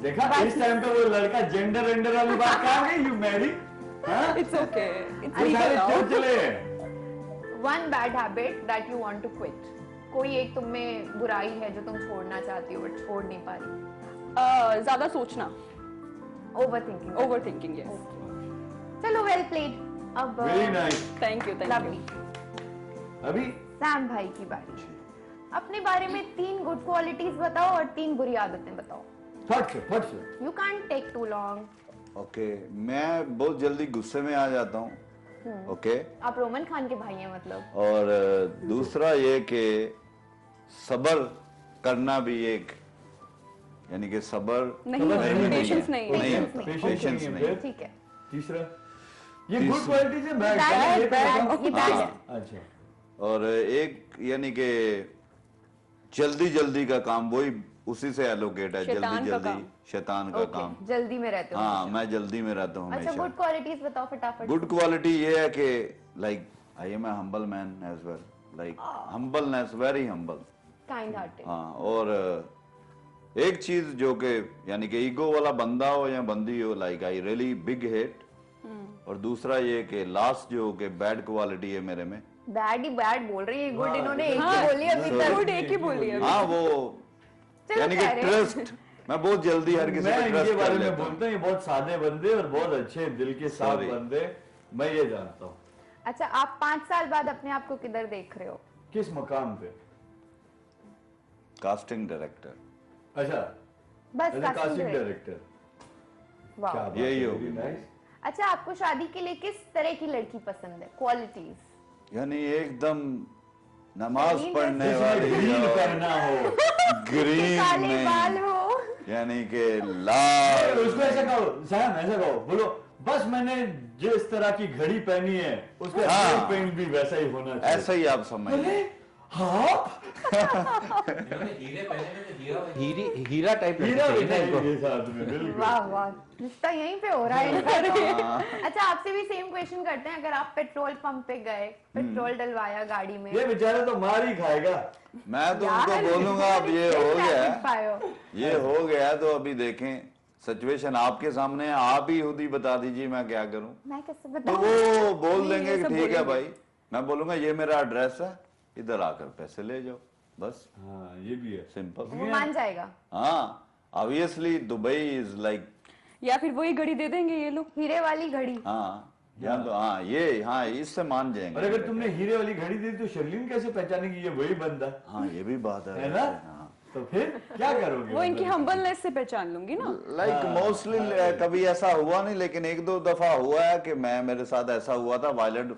देखा, इस टाइम पे वो लड़का जेंडर वेंडर वाली बात कहाँ गई? You Mary? हाँ? इट्स ओके, इट्स ये सारे क्यों लीगल। चले? One bad habit that you want to quit. कोई एक तुम में बुराई है जो तुम छोड़ना चाहती हो बट छोड़ नहीं पा रही। ज्यादा सोचना, over thinking. Over thinking. Yes, चलो, वेल प्लेड। अब very nice. Thank you, thank lovely, you. अभी सैम भाई की बारी। अपने बारे में 3 गुड क्वालिटीज बताओ और 3 बुरी आदतें बताओ। फट से। You can't take too long. Okay, मैं बहुत जल्दी गुस्से में आ जाता हूँ। ओके, आप रोमन खान के भाई हैं मतलब। और दूसरा ये कि सब्र करना भी एक, यानी कि सब्र नहीं, पेशेंस नहीं है। नहीं, पेशेंस नहीं। ठीक है। तीसरा, ये गुड क्वालिटीज है, बैड Bad है, ये bad, ये bad है। अच्छा, और एक यानी कि जल्दी जल्दी का काम, वही उसी से एलोकेट है, शैतान जल्दी का जल्दी काम। शैतान का काम। जल्दी में रहते हो। हाँ, मैं जल्दी में रहता हूँ अच्छा, हमेशा। गुड क्वालिटीज बताओ फटाफट। गुड क्वालिटी ये है कि like I am a humble man as well, like humbleness, very humble. Kind hearted. हाँ, और एक चीज जो कि यानी कि ईगो वाला बंदा हो या बंदी हो, like I really big hate. और दूसरा ये कि लास्ट जो कि बैड क्वालिटी है मेरे में, बैड ही बैड बोल रही है, गुड वाह, इन्होंने एक हाँ, ही बोली अभी तक। गुड एक ही बोली है। हाँ वो चलो, यानी कि कह रहे हैं। ट्रस्ट, मैं बहुत जल्दी हर किसी मैं पे इनके ट्रस्ट बारे कर में लेता हूँ। बोलता हूँ, ये बहुत सादे बंदे और बहुत अच्छे दिल के साफ Sorry. बंदे, मैं ये जानता हूँ। अच्छा, आप 5 साल बाद अपने आप को किधर देख रहे हो? किस मकाम पे? कास्टिंग डायरेक्टर, अच्छा, बस as casting casting director। Director. वाह। क्या बात यही है, होगी। very nice। अच्छा, आपको शादी के लिए किस तरह की लड़की पसंद है? क्वालिटीज। यानी एकदम नमाज ग्रीन पढ़ने ड्रेस। वाली, रील करना हो, ग्रीन काले बाल में, हो। यानी कि लाल। उसको ऐसा कहो, सैम ऐसा कहो, बोलो बस मैंने जिस तरह की घड़ी पहनी है उसका हाँ। पेंट भी वैसा ही होना चाहिए। ऐसा ही आप समझ। हाँ, हीरे पहने में तो हीरा टाइप हीरा लगता है बिठा इनको। ये साथ में, बिल्कुल। वाह वाह, रिश्ता यहीं पे हो रहा है इनका तो। अच्छा, आपसे भी सेम क्वेश्चन करते हैं। अगर आप पेट्रोल पंप पे गए, पेट्रोल डलवाया गाड़ी में, ये बेचारा तो मार ही खाएगा। मैं तो यार, उनको बोलूंगा अब ये हो rapid गया, fire। ये हो गया तो अभी देखें सिचुएशन आपके सामने है, आप ही खुद ही बता दीजिए मैं क्या करूं। मैं कैसे तो बताऊं? वो बोल नहीं, देंगे ये कि सब ठीक है बोलेंगे। भाई, मैं बोलूंगा ये मेरा एड्रेस है, इधर आकर पैसे ले जाओ, बस हाँ, ये भी है। सिंपल। वो मान जाएगा। हाँ, ऑब्वियसली दुबई इज लाइक, या फिर वही घड़ी दे देंगे ये लोग। हीरे वाली घड़ी। हाँ या तो हाँ ये, हाँ इससे मान और जाएंगे। अगर तुमने हीरे वाली घड़ी दी तो शर्लीन कैसे पहचानेगी ये वही बंदा हाँ ये भी बात है है ना? हाँ। तो फिर क्या करोगे? वो इनकी हम्बलनेस से पहचान लूंगी ना। लाइक मोस्टली कभी ऐसा हुआ नहीं, लेकिन 1-2 दफा हुआ है कि मैं, मेरे साथ ऐसा हुआ था वायलेंट,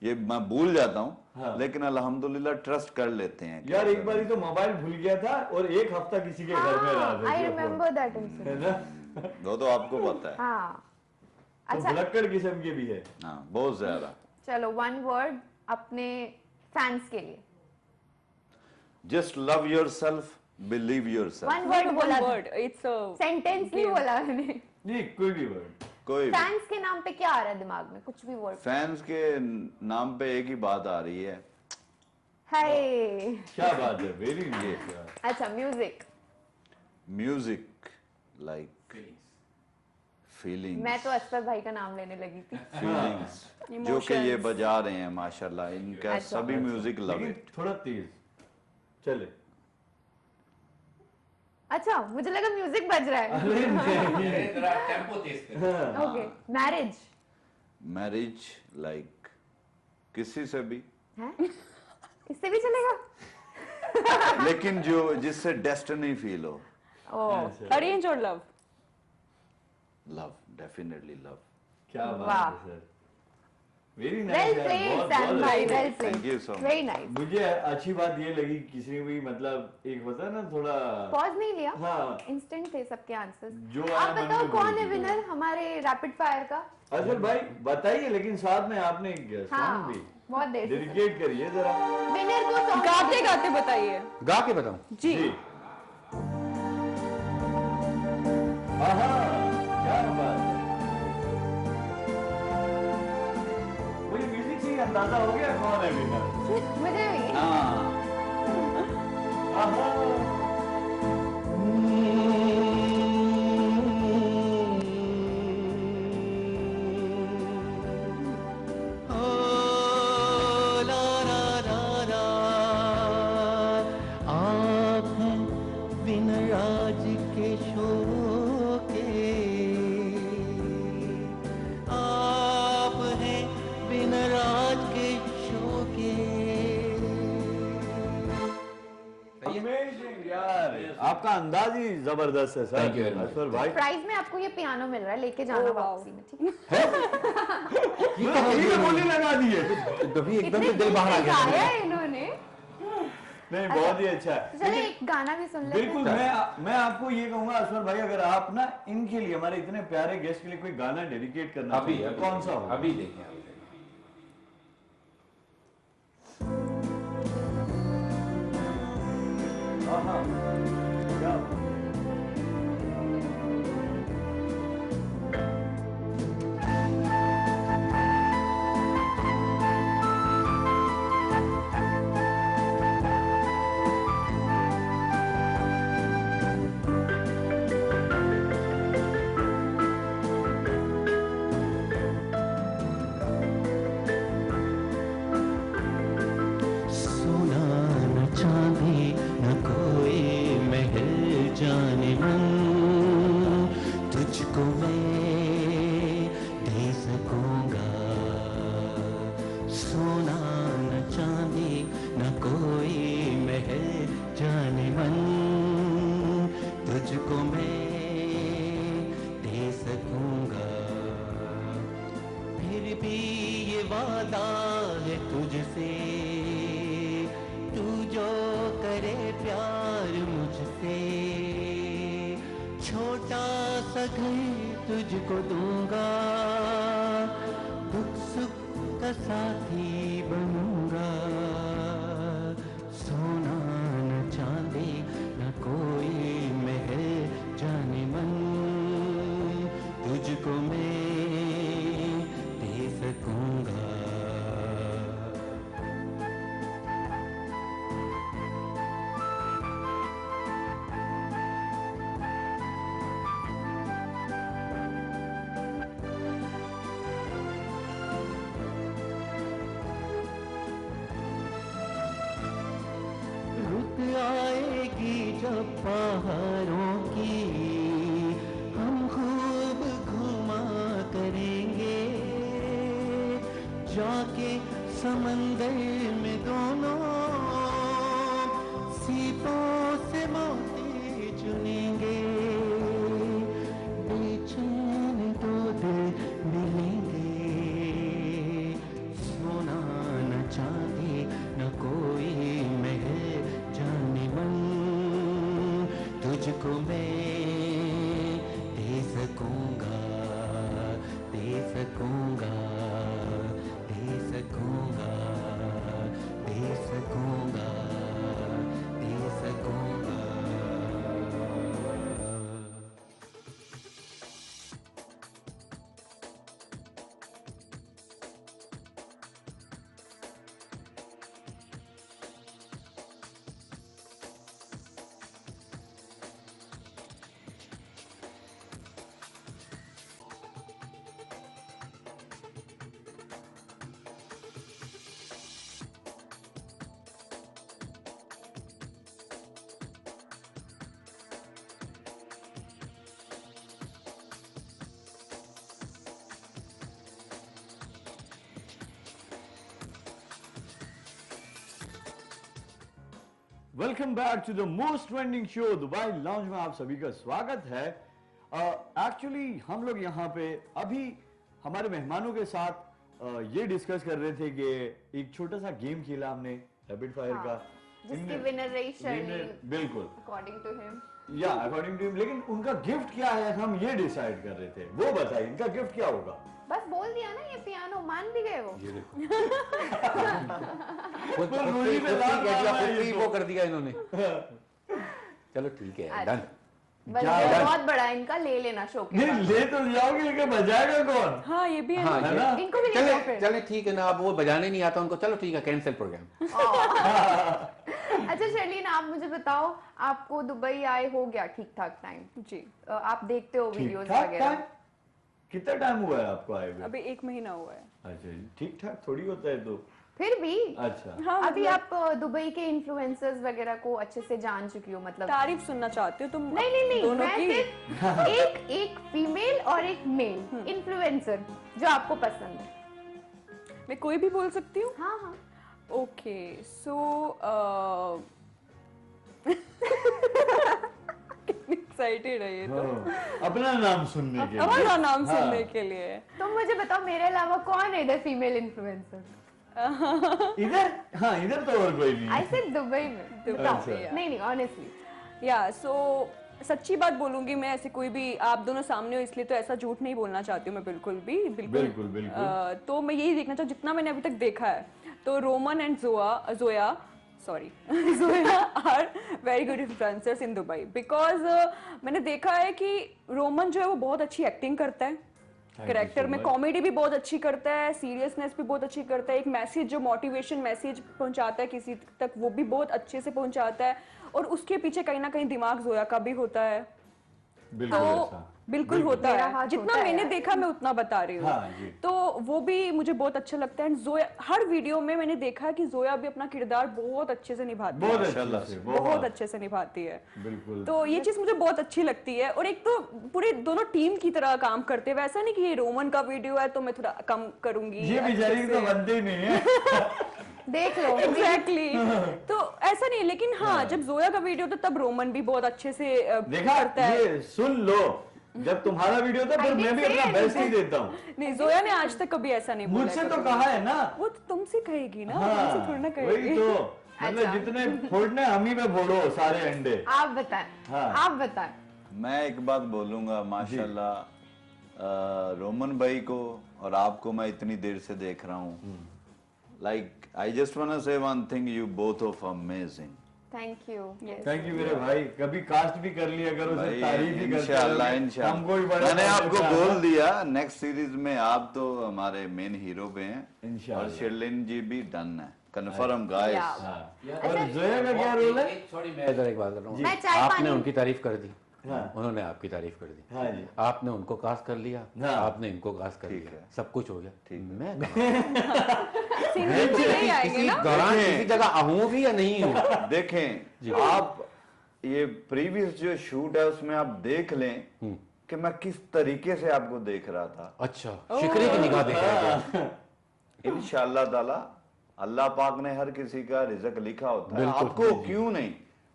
ये मैं भूल जाता हूँ। हाँ। लेकिन अल्हम्दुलिल्लाह ट्रस्ट कर लेते हैं। यार एक बार तो मोबाइल भूल गया था और 1 हफ्ता किसी के घर में रहा था। आई रिमेम्बर दैट है इंसिडेंट। ना? वो तो आपको पता है। हाँ। तो अच्छा, भुलक्कड़ किस्म के भी है। हाँ बहुत ज्यादा। चलो 1 वर्ड अपने फैंस के लिए। Just love yourself believe yourself. One word बोला, वर्ड, इट्स अ सेंटेंस नहीं बोला मैंने। नहीं, कोई भी वर्ड। कोई फैंस के नाम पे क्या आ रहा है दिमाग में, कुछ भी वर्ड? फैंस के नाम पे एक ही बात आ रही है, हाय। क्या बात है, वेरी नाइस। अच्छा, म्यूजिक। Music like feelings. मैं तो असफर भाई का नाम लेने लगी थी। फीलिंग्स जो कि ये बजा रहे हैं माशाल्लाह, इनका अच्छा। सभी म्यूजिक लव लेकिन इट। थोड़ा तेज चले। अच्छा, मुझे लगा म्यूजिक बज रहा है। अरे नहीं। जरा टेम्पो तेज कर। ओके, मैरिज मैरिज लाइक किसी से भी, है, इससे भी चलेगा। लेकिन जो जिससे डेस्टिनी फील हो। ओ, अरेंज और लव। Love, definitely love. क्या वाह। बात है sir, very well nice. Played Sam भाई, well Thank you played, so much. Very nice. मुझे अच्छी बात ये लगी, किसी ने भी मतलब एक होता है ना थोड़ा, पॉज नहीं लिया, हाँ। इंस्टेंट थे सबके आंसर्स। जो आप आया मन बताओ में कौन बोल है दीजिए। विनर हमारे रैपिड फायर का? अजहर भाई बताइए, लेकिन साथ में आपने एक हाँ, सॉन्ग भी बहुत देर से। डेडिकेट करिए जरा। विनर को सॉन्ग गाते गाते बताइए। गा के बताऊं? जी। आहा, क्या बात है। मुझे म्यूजिक से ही अंदाजा हो गया कौन है विनर। मुझे भी। हाँ, आहा। आप हैं विनर आज के शो के, आप हैं विनर आज के शो के। Amazing यार, आपका अंदाज ही जबरदस्त है sir. Thank you very much. Asfar भाई, प्राइज में आपको ये पियानो मिल रहा है, लेके जाना Oh, wow. वापसी में, ठीक है? ये बोली लगा दिए। कभी एकदम से इतने दिल बाहर आ दूर से गाया गया। है इन्होंने। नहीं, बहुत ही अच्छा है। तो चलिए एक गाना भी सुन लेते बिल्कुल, हैं। मैं आपको ये कहूंगा असफर भाई, अगर आप ना इनके लिए, हमारे इतने प्यारे गेस्ट के लिए कोई गाना डेडिकेट करना अभी चाहें, अभी कौन सा होगा? अभी देखें, अभी देखें। आहा, क्या बात। सोना न चांदी न कोई महल जाने मन, तुझको मैं दे सकूंगा। सोना न चांदी न कोई महल जाने मन, तुझको मैं दे सकूंगा। फिर भी ये वादा है तुझसे, तू जो करे प्यार मुझसे, छोटा सा घर तुझको दूंगा, दुख सुख का साथी बनूंगा। सोना न चांदी न कोई महल जाने मन, तुझको मैं दे सकूंगा। रुत आएगी जब पहाड़ों की, हम खूब घुमा करेंगे, जाके समंदर में दोनों सीपों से मोती चुनेंगे। बेचैन दो दिल मिलेंगे, सोना न चांदी न कोई महल जाने मन, तुझको मैं दे सकूंगा, दे सकूंगा, दे सकूंगा, दे सकूंगा, दे सकूंगा। Welcome back to the most trending show Dubai lounge में आप सभी का स्वागत है। एक्चुअली हम लोग यहाँ पे अभी हमारे मेहमानों के साथ ये डिस्कस कर रहे थे कि एक छोटा सा गेम खेला हमने रैपिड फायर हाँ, का, जिसकी विनर रही शर्ली बिल्कुल अकॉर्डिंग टू हिम। या अकॉर्डिंग टू हिम, लेकिन उनका गिफ्ट क्या है हम ये डिसाइड कर रहे थे। वो बताइए इनका गिफ्ट क्या होगा। बस बोल दिया ना, ये पियानो मान भी गए वो। ये देखो रूही में दांत मारा है ये तो। वो कर दिया इन्होंने। चलो ठीक है, डन। बस क्या ये है? बहुत बड़ा है, इनका ले लेना शो के नहीं बाद। ले तो जाओगे लेकिन बजाएगा कौन? हाँ ये भी है हाँ, ना। है ना? इनको भी ले चले जाओ फिर। चले ठीक है ना, अब वो बजाने नहीं आता उनको, चलो ठीक है, कैंसिल प्रोग्राम। अच्छा शर्लीन, आप मुझे बताओ, आपको दुबई आए हो गया ठीक ठाक टाइम? जी आप देखते हो ठीक वीडियोस ठाक वगैरह? टाइम? कितना टाइम हुआ है आपको आए हुए? अभी 1 महीना हुआ है। अच्छा जी, ठीक ठाक थोड़ी होता है तो। फिर भी अच्छा हाँ अभी मतलब आप दुबई के इन्फ्लुएंसर्स वगैरह को अच्छे से जान चुकी हो, मतलब तारीफ सुनना चाहते हो तुम नहीं नहीं नहीं, दोनों मैं की? सिर्फ एक फीमेल और एक मेल इन्फ्लुएंसर जो आपको पसंद है। मैं कोई भी बोल सकती हूँ? हाँ हाँ। ओके सो कितनी एक्साइटेड है ये तो। हाँ, अपना नाम सुनने के लिए। हमारा नाम हाँ। सुनने के लिए। तो मुझे बताओ, मेरे अलावा कौन है इधर फीमेल इन्फ्लुएंसर? इधर हाँ, इधर तो और कोई नहीं आई है। सिर्फ दुबई में। बताओ। अच्छा। नहीं नहीं, ऑनेस्टली। या सो सच्ची बात बोलूंगी, मैं ऐसे कोई भी आप दोनों सामने हो इसलिए तो ऐसा झूठ नहीं बोलना चाहती हूँ मैं, बिल्कुल भी बिल्कुल। तो मैं यही देखना चाहूँ, जितना मैंने अभी तक देखा है तो Roman and Zoya are very good influencers in Dubai, because मैंने देखा है कि रोमन जो है वो बहुत अच्छी एक्टिंग करता है, करेक्टर में कॉमेडी भी बहुत अच्छी करता है, सीरियसनेस भी बहुत अच्छी करता है, एक मैसेज जो मोटिवेशन मैसेज पहुंचाता है किसी तक वो भी बहुत अच्छे से पहुंचाता है, और उसके पीछे कहीं ना कहीं दिमाग जोया का भी होता है। बिल्कुल तो ऐसा। बिल्कुल होता मेरा है, हाथ जितना होता है मैंने यार। देखा मैं उतना बता रही हूँ। हाँ, जी। तो वो भी मुझे बहुत अच्छा लगता है। जोया हर वीडियो में मैंने देखा है कि जोया भी अपना किरदार बहुत अच्छे से निभाती है, बहुत अच्छे से, बहुत अच्छे से निभाती है। बिल्कुल। तो ये चीज मुझे बहुत अच्छी लगती है, और एक तो पूरे दोनों टीम की तरह काम करते हैं, वैसा नहीं कि ये रोमन का वीडियो है तो मैं थोड़ा कम करूंगी। ये बेचारी तो बनते ही नहीं है। देख लो। एग्जैक्टली तो ऐसा नहीं, लेकिन हाँ जब जोया का वीडियो था तब रोमन भी बहुत अच्छे से देखा, करता है। ये सुन लो, जब तुम्हारा वीडियो था फिर I मैं भी didn't अपना say बेस्ट ही देता हूँ। नहीं, जोया ने आज तक कभी ऐसा नहीं बोला मुझसे है तो कभी। कहा है ना। वो तो तुमसे कहेगी ना, हाँ, तुमसे थोड़ी ना वही कहेगी। तो मतलब अच्छा। जितने फोड़ने हम ही में फोड़ो सारे अंडे। आप बताएं। हाँ। आप बताएं। मैं एक बात बोलूंगा, माशाल्लाह रोमन भाई को और आपको मैं इतनी देर से देख रहा हूँ, like I just want say one thing, you both of amazing. Thank you. Thank you मेरे भाई, कभी कास्ट भी कर लिया करो, भाई सिर्फ तारीफ ही करते इंशाल्लाह रहोगे। इंशाल्लाह हमको भी बड़ा मैंने मौका आपको मिला। बोल दिया नेक्स्ट सीरीज में आप तो हमारे मेन हीरो पे हैं, इंशाल्लाह। और शिरलिन जी भी डन है, कंफर्म गाइस। Yeah. हाँ। और जोया का क्या रोल है? सॉरी, मैं इधर एक बात कर रहा हूँ। मैं चाय आपने पानी- उनकी तारीफ कर दी, हाँ। उन्होंने आपकी तारीफ कर दी, हाँ जी। आपने उनको कास्ट कर लिया, हाँ। आपने इनको कास्ट कर लिया, है। सब कुछ हो गया। ठीक है। मैं कहाँ? सिंगल तो नहीं आएंगे किसी ना। दौरान देखें। किसी जगह आहूं भी या नहीं हूँ। देखें आप ये प्रीवियस जो शूट है उसमें आप देख लें कि मैं किस तरीके से आपको देख रहा था। अच्छा, शिकरे की निगाह देख रहे थे। इंशाअल्लाह ताला अल्लाह पाक ने हर किसी का रिज़्क लिखा होता है, बिल्कुल, आपको क्यों नहीं,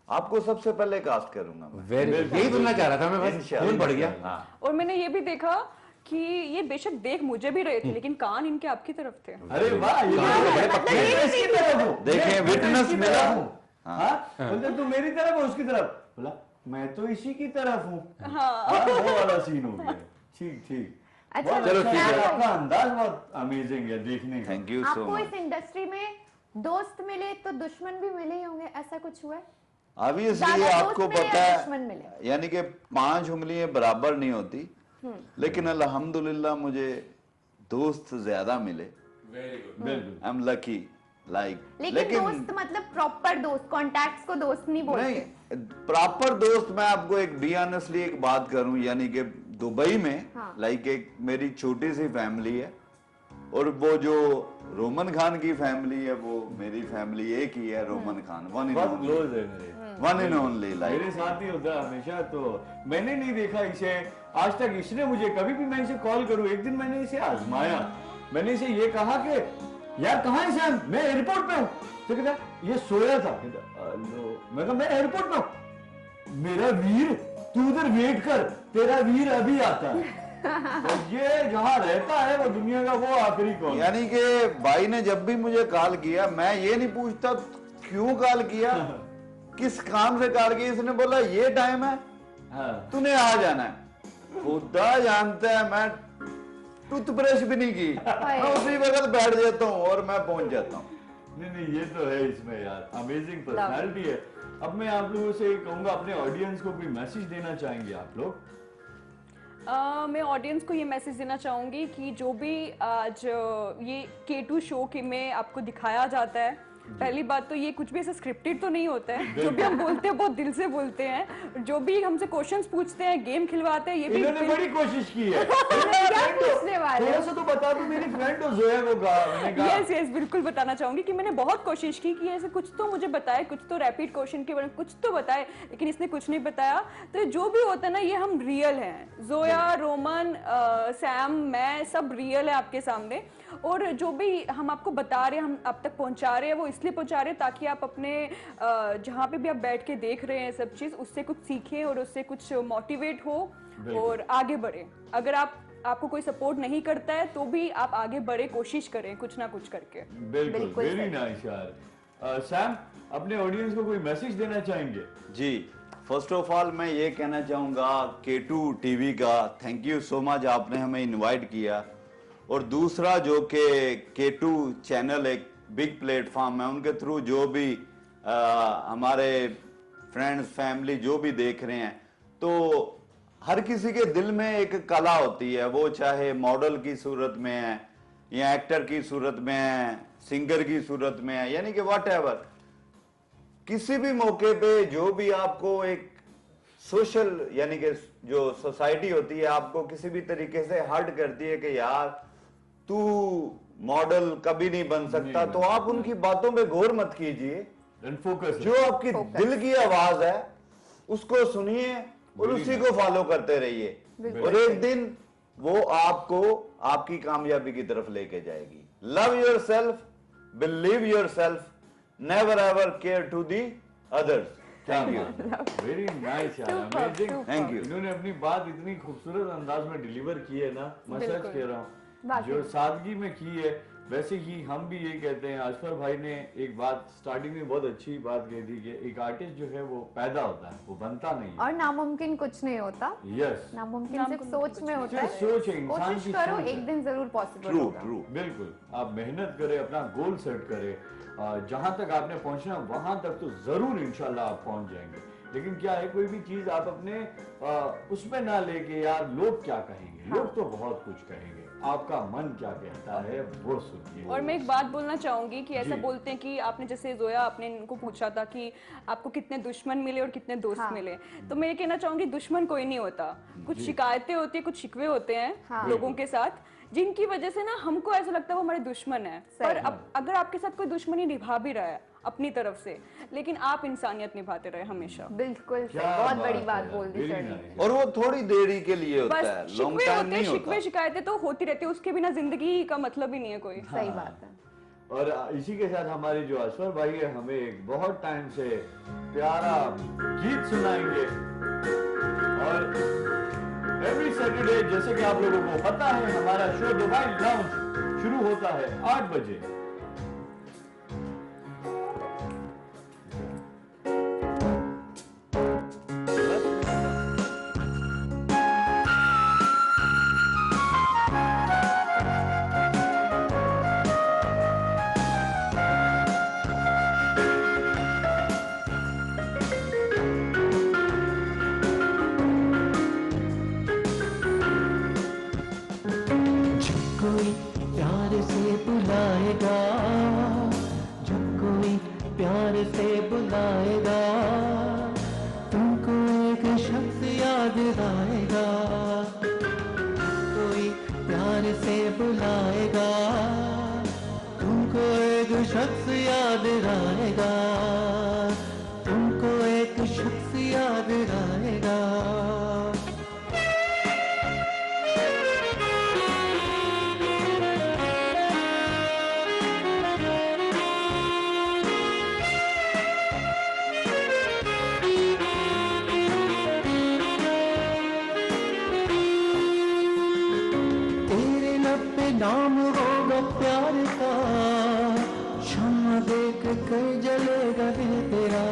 आपको सबसे पहले कास्ट करूंगा मैं। वेरी गुड, यही सुनना चाह रहा था मैं, बस इंशाअल्लाह। खून बढ़ गया। हाँ। और मैंने ये भी देखा कि ये बेशक देख मुझे भी रहे थे, लेकिन कान इनके आपकी तरफ थे। अरे वाह, ये बड़े पक्के हैं। मैं इसकी तरफ हूँ। देखें, मैं witness इसकी मिला। तरफ हूँ। हाँ, बोलते तू मेरी तरफ हो उसकी तरफ, बोला मैं तो इसी की तरफ हूँ। हाँ, वो वाला सीन हो गया। ठीक ठीक। अच्छा, बहुत चलो, अच्छा ठीक है। है, आपका अंदाज बहुत अमेजिंग है देखने का। थैंक यू सो आपको मच। इस इंडस्ट्री में दोस्त मिले तो दुश्मन भी मिले ही होंगे, ऐसा कुछ हुआ है? ऑब्वियसली ज्यादा दोस्त आपको मिले पता या दुश्मन है, मिले? यानी कि 5 उंगलियां बराबर नहीं होती, लेकिन अल्हम्दुलिल्लाह मुझे दोस्त ज्यादा मिले। बिल्कुल। आई एम लकी लाइक, लेकिन दोस्त मतलब प्रॉपर दोस्त, कॉन्टैक्ट्स को दोस्त नहीं बोलते। नहीं प्रॉपर दोस्त, मैं आपको एक बी ऑनेस्टली एक बात करूं, यानी कि दुबई में हाँ। लाइक एक मेरी छोटी सी फैमिली है, और वो जो रोमन खान की फैमिली है वो मेरी फैमिली एक ही है, रोमन खान वन इन बहुत क्लोज है मेरे। वन इन ओनली मेरे लाइक। साथ ही होता है हमेशा। तो मैंने नहीं देखा इसे आज तक, इसने मुझे कभी भी, मैं इसे कॉल करूं, एक दिन मैंने इसे आजमाया, मैंने इसे ये कहा कि यार कहाँ है सैम, मैं एयरपोर्ट पे हूँ, तो कहता ये सोया था। हेलो, मैं कहा मैं एयरपोर्ट में हूं। मेरा वीर तू उधर वेट कर, तेरा वीर अभी आता है। तो ये जहां रहता है वो दुनिया का वो आखिरी कौन। यानी कि भाई ने जब भी मुझे कॉल किया, मैं ये नहीं पूछता क्यों कॉल किया, किस काम से कॉल किया, इसने बोला ये टाइम है, तूने आ जाना है। खुदा जानता है मैं टूथब्रश भी नहीं की, मैं उसी वक्त बैठ जाता हूँ और मैं पहुंच जाता हूँ। नहीं ये तो है इसमें यार, अमेजिंग पर्सनालिटी है। अब मैं आप लोगों से कहूंगा, अपने ऑडियंस को कोई मैसेज देना चाहेंगे आप लोग? मैं ऑडियंस को ये मैसेज देना चाहूँगी कि जो भी आज ये K2 शो के में आपको दिखाया जाता है, पहली बात तो ये कुछ भी ऐसा स्क्रिप्टेड तो नहीं होता है। जो भी हम बोलते हैं बहुत दिल से बोलते हैं। जो भी हमसे क्वेश्चंस पूछते हैं, गेम खिलवाते हैं, ये भी इन्होंने बड़ी कोशिश की है। क्या पूछने वाले थोड़ा सा तो बता दो, मेरी फ्रेंड हो जोया को कहा। यस बिल्कुल बताना चाहूंगी कि मैंने बहुत कोशिश की कि ऐसे कुछ तो मुझे बताए, कुछ तो रैपिड क्वेश्चन के बारे में कुछ तो बताए, लेकिन इसने कुछ नहीं बताया। तो जो भी होता है ना, ये हम रियल हैं। जोया, रोमन, सैम, मैं सब रियल है आपके सामने। और जो भी हम आपको बता रहे हैं, हम आप तक पहुंचा रहे हैं, वो इसलिए पहुंचा रहे हैं ताकि आप अपने जहाँ पे भी आप बैठ के देख रहे हैं सब चीज, उससे कुछ सीखें और उससे कुछ मोटिवेट हो और आगे बढ़े। अगर आपको कोई सपोर्ट नहीं करता है तो भी आप आगे बढ़े, कोशिश करें कुछ ना कुछ करके। बिल्कुल, वेरी नाइस यार। सैम, अपने ऑडियंस को कोई मैसेज देना चाहेंगे? जी, फर्स्ट ऑफ ऑल मैं ये कहना चाहूंगा K2 टीवी का थैंक यू सो मच, आपने हमें इनवाइट किया। और दूसरा जो कि K2 चैनल एक बिग प्लेटफॉर्म है, उनके थ्रू जो भी हमारे फ्रेंड्स, फैमिली जो भी देख रहे हैं, तो हर किसी के दिल में एक कला होती है, वो चाहे मॉडल की सूरत में है या एक्टर की सूरत में है, सिंगर की सूरत में है, यानी कि व्हाटएवर, किसी भी मौके पे जो भी आपको एक सोशल यानी कि जो सोसाइटी होती है आपको किसी भी तरीके से हर्ट करती है कि यार तू मॉडल कभी नहीं बन सकता, तो आप उनकी बातों पे गौर मत कीजिए। जो आपकी दिल की आवाज है उसको सुनिए और उसी को फॉलो करते रहिए, और एक दिन वो आपको आपकी कामयाबी की तरफ लेके जाएगी। Love yourself, believe yourself, never ever care to the others. Thank you. Very nice यार, अमेजिंग। Thank you. इन्होंने अपनी बात इतनी खूबसूरत अंदाज में डिलीवर की है ना, मैं सच कह रहा हूँ, जो सादगी में की है। वैसे ही हम भी ये कहते हैं, असफर भाई ने एक बात स्टार्टिंग में बहुत अच्छी बात कही थी कि एक आर्टिस्ट जो है वो पैदा होता है, वो बनता नहीं है। और नामुमकिन कुछ नहीं होता। यस, नामुमकिन सिर्फ सोच में होता है। सोच है, इंसान कोशिश की करो, सोच है। एक दिन जरूर पॉसिबल ट्रू होगा। ट्रू। बिल्कुल, आप मेहनत करें, अपना गोल सेट करें, जहां तक आपने पहुंचना वहां तक तो जरूर इंशाल्लाह आप पहुंच जाएंगे। लेकिन क्या है, कोई भी चीज आप अपने उसमें ना लेके यार लोग क्या कहेंगे, लोग तो बहुत कुछ कहेंगे, आपका मन क्या कहता है वो सुनिए। और मैं एक बात बोलना चाहूंगी कि ऐसा जी। बोलते हैं कि आपने जैसे जोया, आपने इनको पूछा था कि आपको कितने दुश्मन मिले और कितने दोस्त मिले, तो मैं ये कहना चाहूंगी दुश्मन कोई नहीं होता। कुछ शिकायतें होती है, कुछ शिकवे होते हैं लोगों के साथ, जिनकी वजह से ना हमको ऐसा लगता है वो हमारे दुश्मन है। पर अब अगर आपके साथ कोई दुश्मनी निभा भी रहा है अपनी तरफ से, लेकिन आप इंसानियत निभाते रहे हमेशा। बिल्कुल सही, क्या बहुत बड़ी बात बात है बोल दी यार, सर very ने। nice। और वो थोड़ी देरी के लिए होता बस है, लॉन्ग शिकवे टाइम होते हैं, नहीं होता। शिकवे शिकायतें तो होती रहती है, उसके बिना जिंदगी का मतलब ही नहीं है कोई। सही बात है। और इसी के साथ हमारे जो असफर भाई है हमें एक बहुत टाइम से प्यारा गीत सुनाएंगे। और एवरी सैटरडे, जैसे कि आप लोगों को पता है, हमारा शो दुबई लाउंज शुरू होता है 8 बजे। कोई प्यार से बुलाएगा, जब कोई प्यार से बुलाएगा, तुमको एक शख्स याद आएगा। कोई प्यार से बुलाएगा, तुमको एक शख्स याद आएगा, तुमको एक शख्स याद आएगा। पे नाम होगा प्यार का, शम्मा देख कर जलेगा दिल तेरा।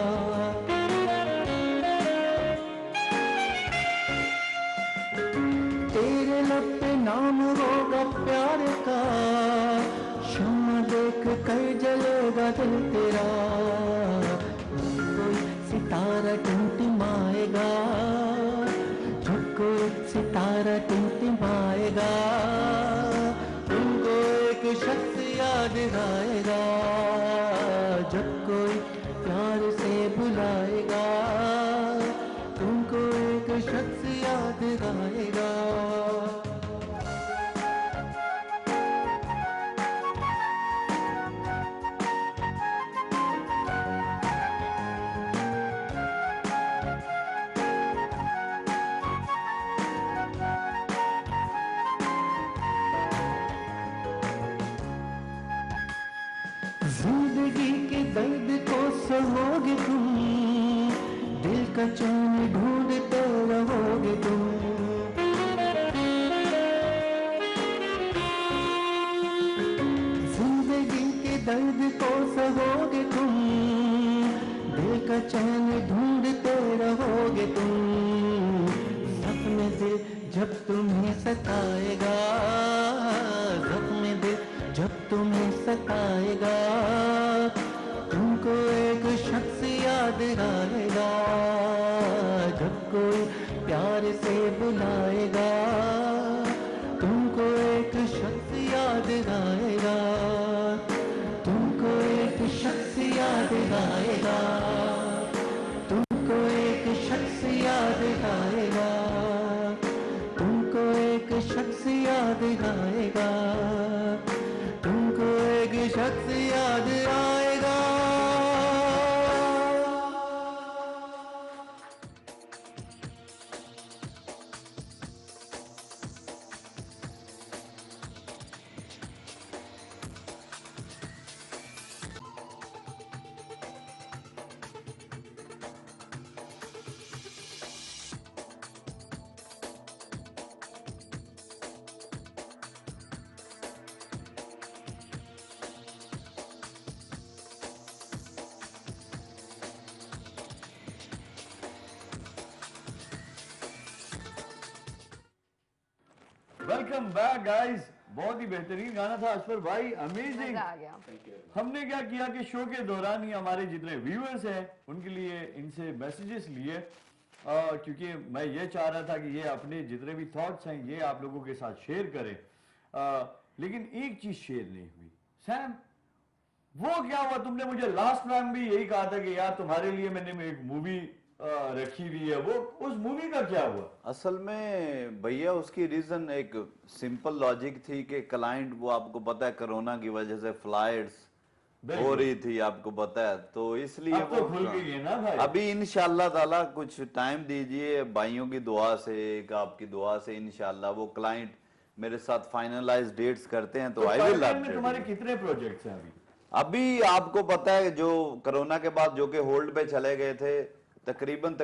तेरे लब पे नाम होगा प्यार का, शम्मा देख कर जलेगा दिल तेरा। कोई सितारा टिमटिमाएगा, जब कोई सितारा टिमटिमाएगा, तुमको एक शख्स याद आएगा। जब कोई प्यार से बुलाएगा, तुमको एक शख्स याद आएगा। जिंदगी के दर्द को सहोगे तुम, दिल का चैन ढूंढते रहोगे तुम। जिंदगी के दर्द को सहोगे तुम, दिल का चैन ढूंढते रहोगे तुम। सपने दिल जब तुम्हें सताएगा, सपने दिल जब तुम्हें सताएगा, तुमको एक शख्स याद आएगा। जब कोई प्यार से बुलाएगा, तुमको एक शख्स याद आएगा। तुमको एक शख्स याद आएगा। तुमको एक शख्स याद आएगा। तुमको एक शख्स याद आएगा। तुमको एक शख्स याद आएगा। Welcome back guys. बहुत ही बेहतरीन गाना था असफर भाई, अमेजिंग। मजा आ गया। हमने क्या किया कि शो के दौरान ही हमारे जितने व्यूअर्स हैं उनके लिए इनसे मैसेजेस लिए, क्योंकि मैं ये चाह रहा था कि ये अपने जितने भी थॉट्स हैं ये आप लोगों के साथ शेयर करें। लेकिन एक चीज शेयर नहीं हुई। सैम, वो क्या हुआ? तुमने मुझे लास्ट टाइम भी यही कहा था कि यार तुम्हारे लिए मैंने एक मूवी रखी हुई है, वो उस मूवी का क्या हुआ? असल में भैया उसकी रीजन एक सिंपल लॉजिक थी कि क्लाइंट, वो आपको पता है कोरोना की वजह से फ्लाइट्स हो रही थी, आपको पता है, तो इसलिए अब तो खुल गई है ना भाई। अभी इंशाल्लाह ताला कुछ टाइम दीजिए, भाइयों की दुआ से, एक आपकी दुआ से इंशाल्लाह वो क्लाइंट मेरे साथ फाइनलाइज डेट्स करते हैं तो आई विल पाइपलाइन में तुम्हारे कितने प्रोजेक्ट्स हैं अभी? अभी आपको पता है जो कोरोना के बाद जो कि होल्ड पे चले गए थे, तकरीबन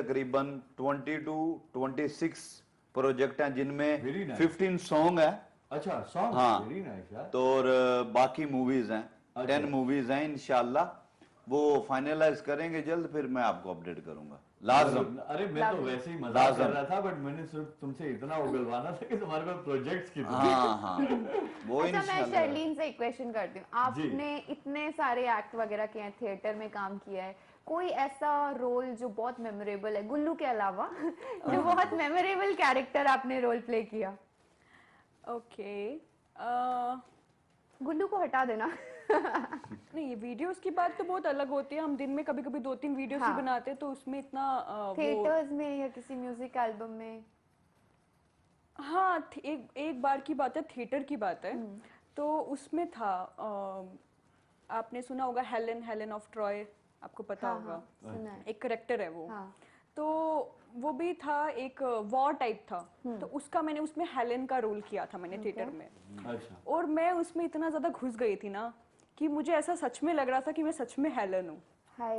22 to 26 प्रोजेक्ट हैं जिनमें Very nice. 15 सॉन्ग है। अच्छा, सॉन्ग। हाँ। वेरी नाइस यार। तो और बाकी मूवीज हैं, अच्छा। 10 मूवीज हैं इंशाल्लाह, वो फाइनलाइज करेंगे जल्द, फिर मैं आपको अपडेट करूंगा लाजम। अरे मैं तो वैसे ही मजाक कर रहा था, बट मैंने सिर्फ तुमसे इतना उगलवाना था कि तुम्हारे पास प्रोजेक्ट्स कितने। हाँ हाँ वो अच्छा, मैं इंशाल्लाह। शर्लीन से एक क्वेश्चन करती हूँ। आपने इतने सारे एक्ट वगैरह किए हैं, थिएटर में काम किया है, कोई ऐसा रोल जो बहुत मेमोरेबल है गुल्लू के अलावा जो बहुत मेमोरेबल कैरेक्टर आपने रोल प्ले किया? ओके, गुल्लू को हटा देना। नहीं, ये वीडियोस की बात तो बहुत अलग होती है। हम दिन में कभी कभी 2-3 वीडियोस ही बनाते हैं, तो उसमें इतना थिएटर्स में या किसी म्यूजिक एल्बम में? हाँ, एक बार की बात है, थिएटर की बात है। तो उसमें था, आपने सुना होगा हेलेन ऑफ ट्रॉय, आपको पता होगा। सुना है। एक करेक्टर है वो। हाँ। तो वो भी था, एक वॉर टाइप था, तो उसका मैंने उसमें हेलेन का रोल किया था मैंने थिएटर में। अच्छा। और मैं उसमें इतना ज्यादा घुस गई थी ना कि मुझे ऐसा सच में लग रहा था कि मैं सच में हेलेन हूँ। हाय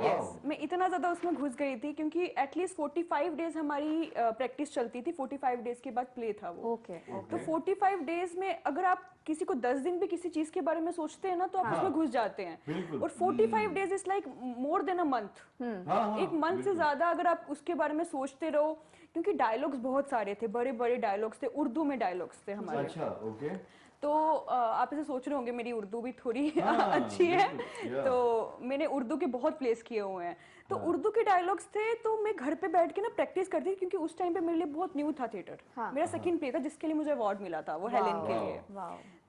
यस मैं इतना ज़्यादा उसमें घुस गई थी क्योंकि एटलीस्ट 45 डेज हमारी प्रैक्टिस चलती थी, 45 डेज के बाद प्ले था वो। ओके तो 45 डेज में अगर आप किसी को 10 दिन भी किसी चीज के बारे में सोचते हैं ना तो आप उसमें घुस जाते हैं। और 45 days is like more than a month, एक मंथ से ज्यादा अगर आप उसके बारे में सोचते रहो, क्योंकि डायलॉग्स बहुत सारे थे, बड़े बड़े डायलॉग्स थे, उर्दू में डायलॉग्स थे हमारे। अच्छा ओके। तो आप ऐसे सोच रहे होंगे मेरी उर्दू भी थोड़ी अच्छी है, तो मैंने उर्दू के बहुत प्लेस किए हुए हैं। तो उर्दू के डायलॉग्स थे, तो मैं घर पे बैठ के ना प्रैक्टिस करती थी, क्योंकि उस टाइम पे मेरे लिए बहुत न्यू था थिएटर। मेरा सेकंड प्ले था जिसके लिए मुझे अवार्ड मिला था, वो हेलेन के लिए।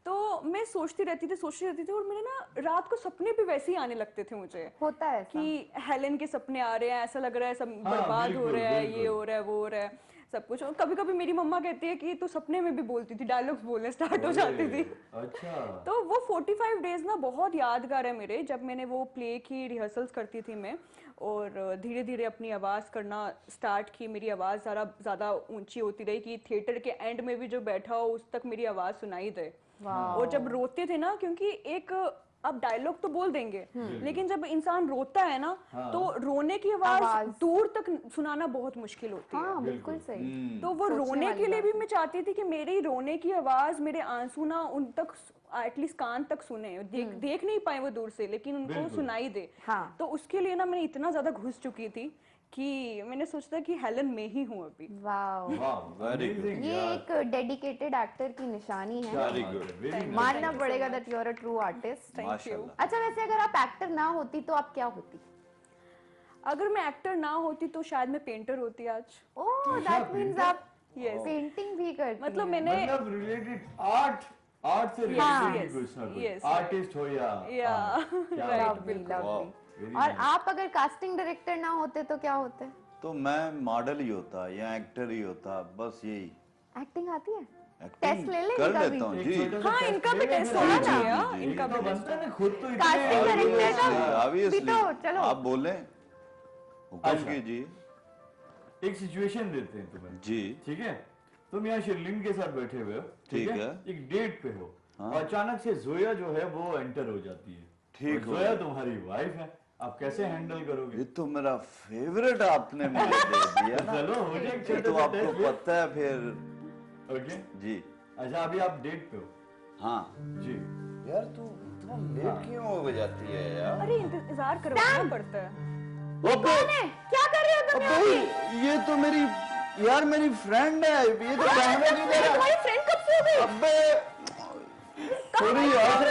तो मैं सोचती रहती थी और मेरे ना रात को सपने भी वैसे ही आने लगते थे मुझे। होता है कि हेलेन के सपने आ रहे हैं, ऐसा लग रहा है सब बर्बाद हो रहा है, ये हो रहा है, वो हो रहा है, सब कुछ। और कभी कभी मेरी मम्मा कहती है कि तू सपने में भी बोलती थी, डायलॉग्स बोलने स्टार्ट हो जाती थी। अच्छा। तो वो 45 डेज ना बहुत यादगार है मेरे, जब मैंने वो प्ले की रिहर्सल्स करती थी मैं, और धीरे धीरे अपनी आवाज़ करना स्टार्ट की। मेरी आवाज़ ज़्यादा ऊंची होती रही कि थिएटर के एंड में भी जो बैठा हो उस तक मेरी आवाज़ सुनाई दे। और जब रोते थे ना, क्योंकि एक आप डायलॉग तो बोल देंगे, लेकिन जब इंसान रोता है ना, तो रोने की आवाज दूर तक सुनाना बहुत मुश्किल होती है। बिल्कुल सही। तो वो रोने के लिए भी मैं चाहती थी कि मेरी रोने की आवाज, मेरे आंसू ना उन तक एटलीस्ट कान तक सुने, देख नहीं पाए वो दूर से, लेकिन उनको सुनाई दे। तो उसके लिए ना मैंने इतना ज्यादा घुस चुकी थी कि मैंने सोचा कि हेलन में ही हूँ अभी। Very good. ये एक डेडिकेटेड एक्टर की निशानी है, वेरी गुड। मानना पड़ेगा that you are a true artist. अच्छा, वैसे अगर आप एक्टर ना होती तो आप क्या होती? अगर मैं एक्टर ना होती तो शायद मैं पेंटर होती आज। ओह, दैट मींस आप पेंटिंग भी करती हैं। मतलब मैंने रिलेटेड आर्ट से रिलेटेड कुछ ना कुछ, आर्टिस्ट हो या राइट। और आप अगर कास्टिंग डायरेक्टर ना होते तो क्या होते? तो मैं मॉडल ही होता या एक्टर ही होता, बस यही। एक्टिंग आती है? एक्टिंग टेस्ट ले लें कर इनका लेता हूँ भी? जी। हाँ, इनका भी टेस्ट होना चाहिए। इनका भी बनता है खुद तो कास्टिंग डायरेक्टर का भी ऑब्वियसली तो चलो आप बोले, हुक्म कीजिए। एक सिचुएशन देते हैं तुम्हें जी। ठीक है, तुम यहाँ शिरलिन के साथ बैठे हुए हो, ठीक है, एक डेट पे हो, और अचानक से जोया जो है वो एंटर हो जाती है। ठीक है, जोया तुम्हारी वाइफ है, आप कैसे हैंडल करोगे? ये तो मेरा फेवरेट आपने मुझे दे दिया ना। चलो हो जाए, ये तो आपको पता है फिर। ओके जी। अच्छा, अभी आप डेट पे हो? हाँ जी। यार तू इतना लेट क्यों हो जाती है यार? अरे इंतजार करवाना पड़ता है। कौन है? क्या कर रहे हो तुम यहाँ पे? ये तो मेरी फ्रेंड है, ये तो कहने नहीं दे रहा। तुम्हारी फ्रेंड कब से हो गई? अबे सॉरी यार,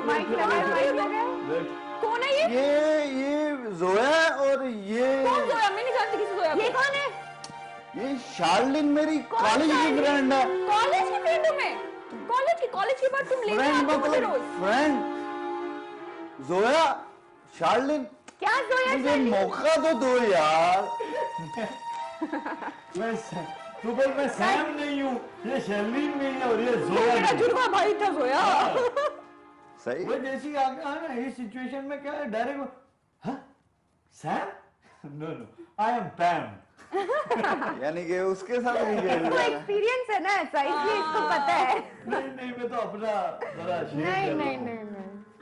माइक लगा। कौन है ये जोया और ये कौन जोया? मैं नहीं जानती किसी जोया को। ये कौन है? ये शार्लिन मेरी कॉलेज की फ्रेंड है। कॉलेज की फ्रेंड हूँ मैं। कॉलेज के बाद तुम लेने फ्रेंड आते हो मुझे मतलब रोज। फ्रेंड जोया शार्लिन, क्या जोया? मुझे मौका तो दो यार। मैं सैम नहीं हूँ, ये शर्लिन नहीं है, और ये जोया मेरा जुड़वा भाई था जोया। सही। वो जैसी आगे ना इस सिचुएशन में क्या है, डायरेक्ट हाँ सैम, नो आई एम पैम। यानी कि उसके साथ भी खेल इसको रहा है। एक्सपीरियंस है ना ऐसा, इसलिए इसको पता है। नहीं मैं तो अपना जरा नहीं।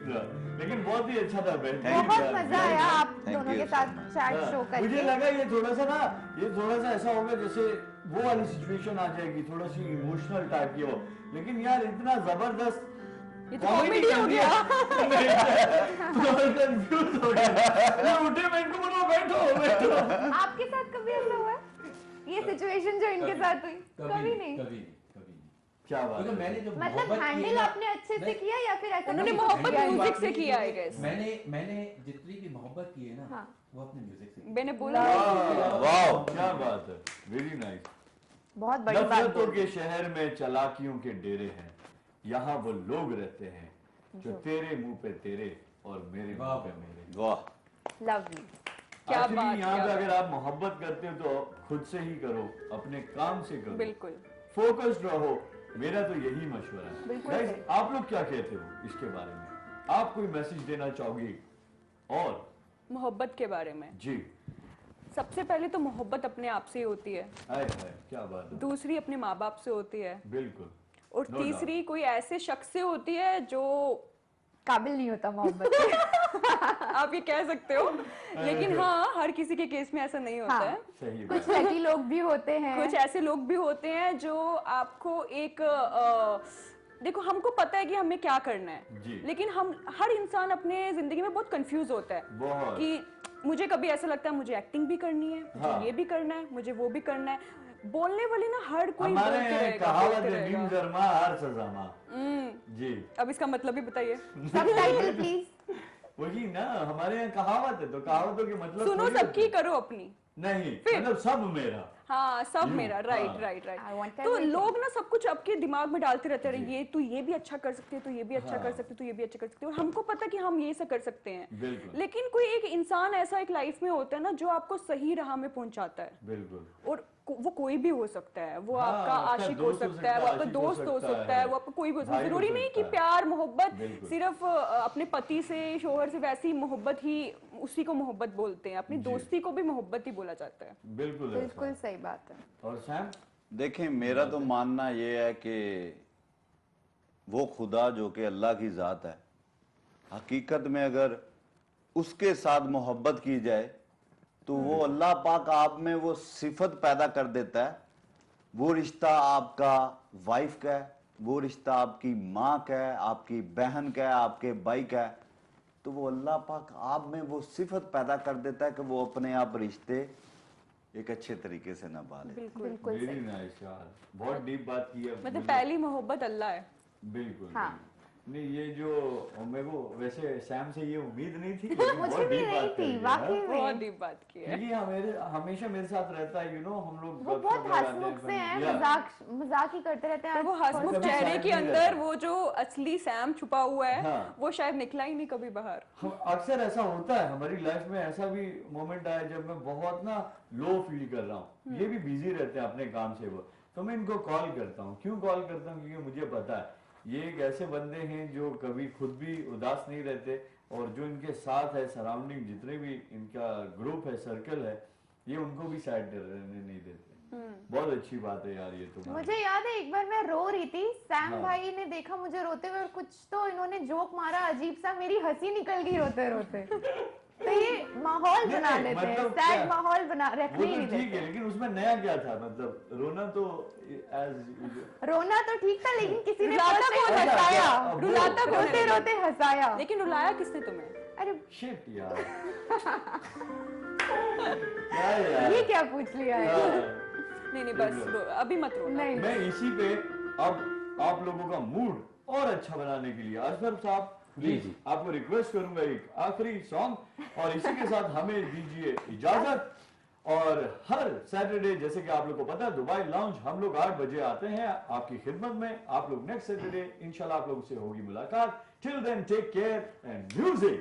लेकिन बहुत ही अच्छा था, बहुत मजा आया आप Thank दोनों you के so साथ much. चैट शो मुझे करके। लगा ये थोड़ा सा ऐसा होगा जैसे वो वाली सिचुएशन आ जाएगी, थोड़ा सी इमोशनल टाइप की हो, लेकिन यार इतना जबरदस्त ये तो कॉमेडी हो गया। कंफ्यूज हो गया, मैं उठे, मैं इनको बोला बैठो। आपके साथ कभी ऐसा हुआ? ये सिचुएशन जो इनके साथ हुई? कभी नहीं। क्या बात है? मैंने जब मतलब हैंडल आपने अच्छे से किया या फिर ऐसा उन्होंने कुछ मोहब्बत किया? म्यूजिक से किया है गाइस। मैंने जितनी भी मोहब्बत की है ना, हाँ। वो अपने म्यूजिक से की। मैंने बोला वाह क्या बात है, वेरी नाइस। बहुत बड़ी बात नफरतों बोली। के शहर में चालाकियों के डेरे हैं, यहाँ वो लोग रहते हैं जो तेरे मुंह पे तेरे और मेरे मुंह पे मेरे। वाह लवली। क्या Actually, बात, यहाँ क्या पे अगर आप मोहब्बत करते हो तो खुद से ही करो, अपने काम से करो, बिल्कुल। फोकस्ड रहो, मेरा तो यही मशवरा है। बिल्कुल Guys, सही। आप आप लोग क्या कहते हो इसके बारे में? आप कोई मैसेज देना चाहोगे? और मोहब्बत के बारे में जी, सबसे पहले तो मोहब्बत अपने आप से ही होती है, हाय क्या बात है, दूसरी अपने माँ बाप से होती है, बिल्कुल, और No तीसरी कोई ऐसे शख्स से होती है जो काबिल नहीं होता मोहब्बत के। आप ये कह सकते हो, लेकिन हाँ हर किसी के केस में ऐसा नहीं होता हाँ, है। सही कुछ लकी लोग भी होते हैं, कुछ ऐसे लोग भी होते हैं जो आपको एक देखो, हमको पता है कि हमें क्या करना है, लेकिन हम हर इंसान अपने जिंदगी में बहुत कंफ्यूज होता है बहुत। कि मुझे कभी ऐसा लगता है मुझे एक्टिंग भी करनी है, मुझे ये भी करना है, मुझे वो भी करना है। बोलने वाली ना हर कोई हमारे बोलते यहाँ रहेगा, कहावत बोलते है, रहेगा। बिन शर्मा हर सजामा। जी, अब इसका मतलब भी बताइए। Subtitle please. वही ना, हमारे यहाँ कहावत है, तो कहावतों के मतलब सुनो, थोड़ी सबकी होते हैं। करो अपनी। नहीं, मतलब सब मेरा। हाँ सब यूं, मेरा, राइट हाँ। Right I want right. तो everything. लोग ना सब कुछ आपके दिमाग में डालते रहते हैं, ये तू ये भी अच्छा कर सकती है, तू ये भी अच्छा कर सकती है, तू ये भी अच्छा कर सकती है, और हमको पता कि हम ये सब कर सकते हैं। बिल्कुल। लेकिन कोई एक इंसान ऐसा एक लाइफ में होता है ना जो आपको सही राह में पहुंचाता है। बिल्कुल। और वो कोई भी हो सकता है, वो हाँ, आपका आपका आशिक हो दोस्त हो सकता है, वो आपका आशिक हो दोस्त हो सकता है, वो आपका कोई भी हो सकता है। भाई हो जरूरी नहीं कि सकता है। प्यार मोहब्बत बिल्कुल। सिर्फ अपने पति से, शोहर से वैसी मोहब्बत ही, उसी को मोहब्बत बोलते हैं। अपनी दोस्ती को भी मोहब्बत ही बोला जाता है। बिल्कुल बिल्कुल सही बात है। और सैम? देखें, मेरा तो मानना ये है कि वो खुदा जो कि अल्लाह की ज़ात है, हकीकत में अगर उसके साथ मोहब्बत की जाए तो वो अल्लाह पाक आप में वो सिफत पैदा कर देता है। वो रिश्ता आपका वाइफ का है, वो रिश्ता आपकी माँ का है, आपकी बहन का है, आपके भाई का है, तो वो अल्लाह पाक आप में वो सिफत पैदा कर देता है कि वो अपने आप रिश्ते एक अच्छे तरीके से निभा ले। बिल्कुल वेरी नाइस यार, बहुत डीप बात की है। मतलब पहली मोहब्बत अल्लाह है। बिल्कुल। हाँ। नहीं, ये जो मेरे को वैसे सैम से ये उम्मीद नहीं थी, लेकिन मुझे बहुत भी डीप नहीं बात थी, करी है, वाकई हाँ। में। बहुत डीप बात की है। क्योंकि हमेशा मेरे साथ रहता है, हम लोग वो गपशप बहुत लगाते हंसमुख से हैं, या। मजाक ही करते रहते हैं। पर वो हंसमुख कभी चेहरे सैम के नहीं अंदर रहता। वो जो असली सैम छुपा हुआ है, हाँ। वो शायद निकला ही नहीं कभी बाहर। अक्सर ऐसा होता है हमारी लाइफ में, ऐसा भी मोमेंट आया जब मैं बहुत ना लो फील कर रहा हूँ। ये भी बिजी रहते हैं अपने काम से, वो तो मैं इनको कॉल करता हूँ। क्यों कॉल करता हूँ? क्योंकि मुझे पता है ये एक ऐसे बंदे हैं जो कभी खुद भी उदास नहीं रहते, और जो इनके साथ है, सराउंडिंग जितने भी इनका ग्रुप है, सर्कल है, ये उनको भी साइड रहने नहीं देते। बहुत अच्छी बात है यार ये तो। मुझे याद है एक बार मैं रो रही थी, सैम हाँ। भाई ने देखा मुझे रोते हुए और कुछ तो इन्होंने जोक मारा अजीब सा, मेरी हंसी निकल गई रोते रोते। तो ये माहौल बना नहीं, लेते हैं, मतलब सैड क्या? माहौल बना वो रखने ही तो नहीं ठीक है, देते। लेकिन उसमें नया क्या था? मतलब रोना तो एज रोना तो ठीक था, लेकिन किसी ने रुलाता first कौन time है? हंसाया, अच्छा, रुलाता कौन है? रोते रोते हंसाया। लेकिन रुलाया किसने तुम्हें? अरे शिट यार। क्या यार? ये क्या पूछ लिया है? हाँ। नहीं नहीं बस अभी मत रोना। नहीं मैं इसी पे अब आप लोगों का मूड और अच्छा बनाने के लिए अशरफ साहब प्लीज आपको रिक्वेस्ट करूंगा एक आखिरी सॉन्ग, और इसी के साथ हमें दीजिए इजाजत। और हर सैटरडे, जैसे कि आप लोग को पता है, दुबई लाउंज हम लोग 8 बजे आते हैं आपकी खिदमत में। आप लोग नेक्स्ट सैटरडे इंशाल्लाह आप लोगों से होगी मुलाकात। Till then take care and music.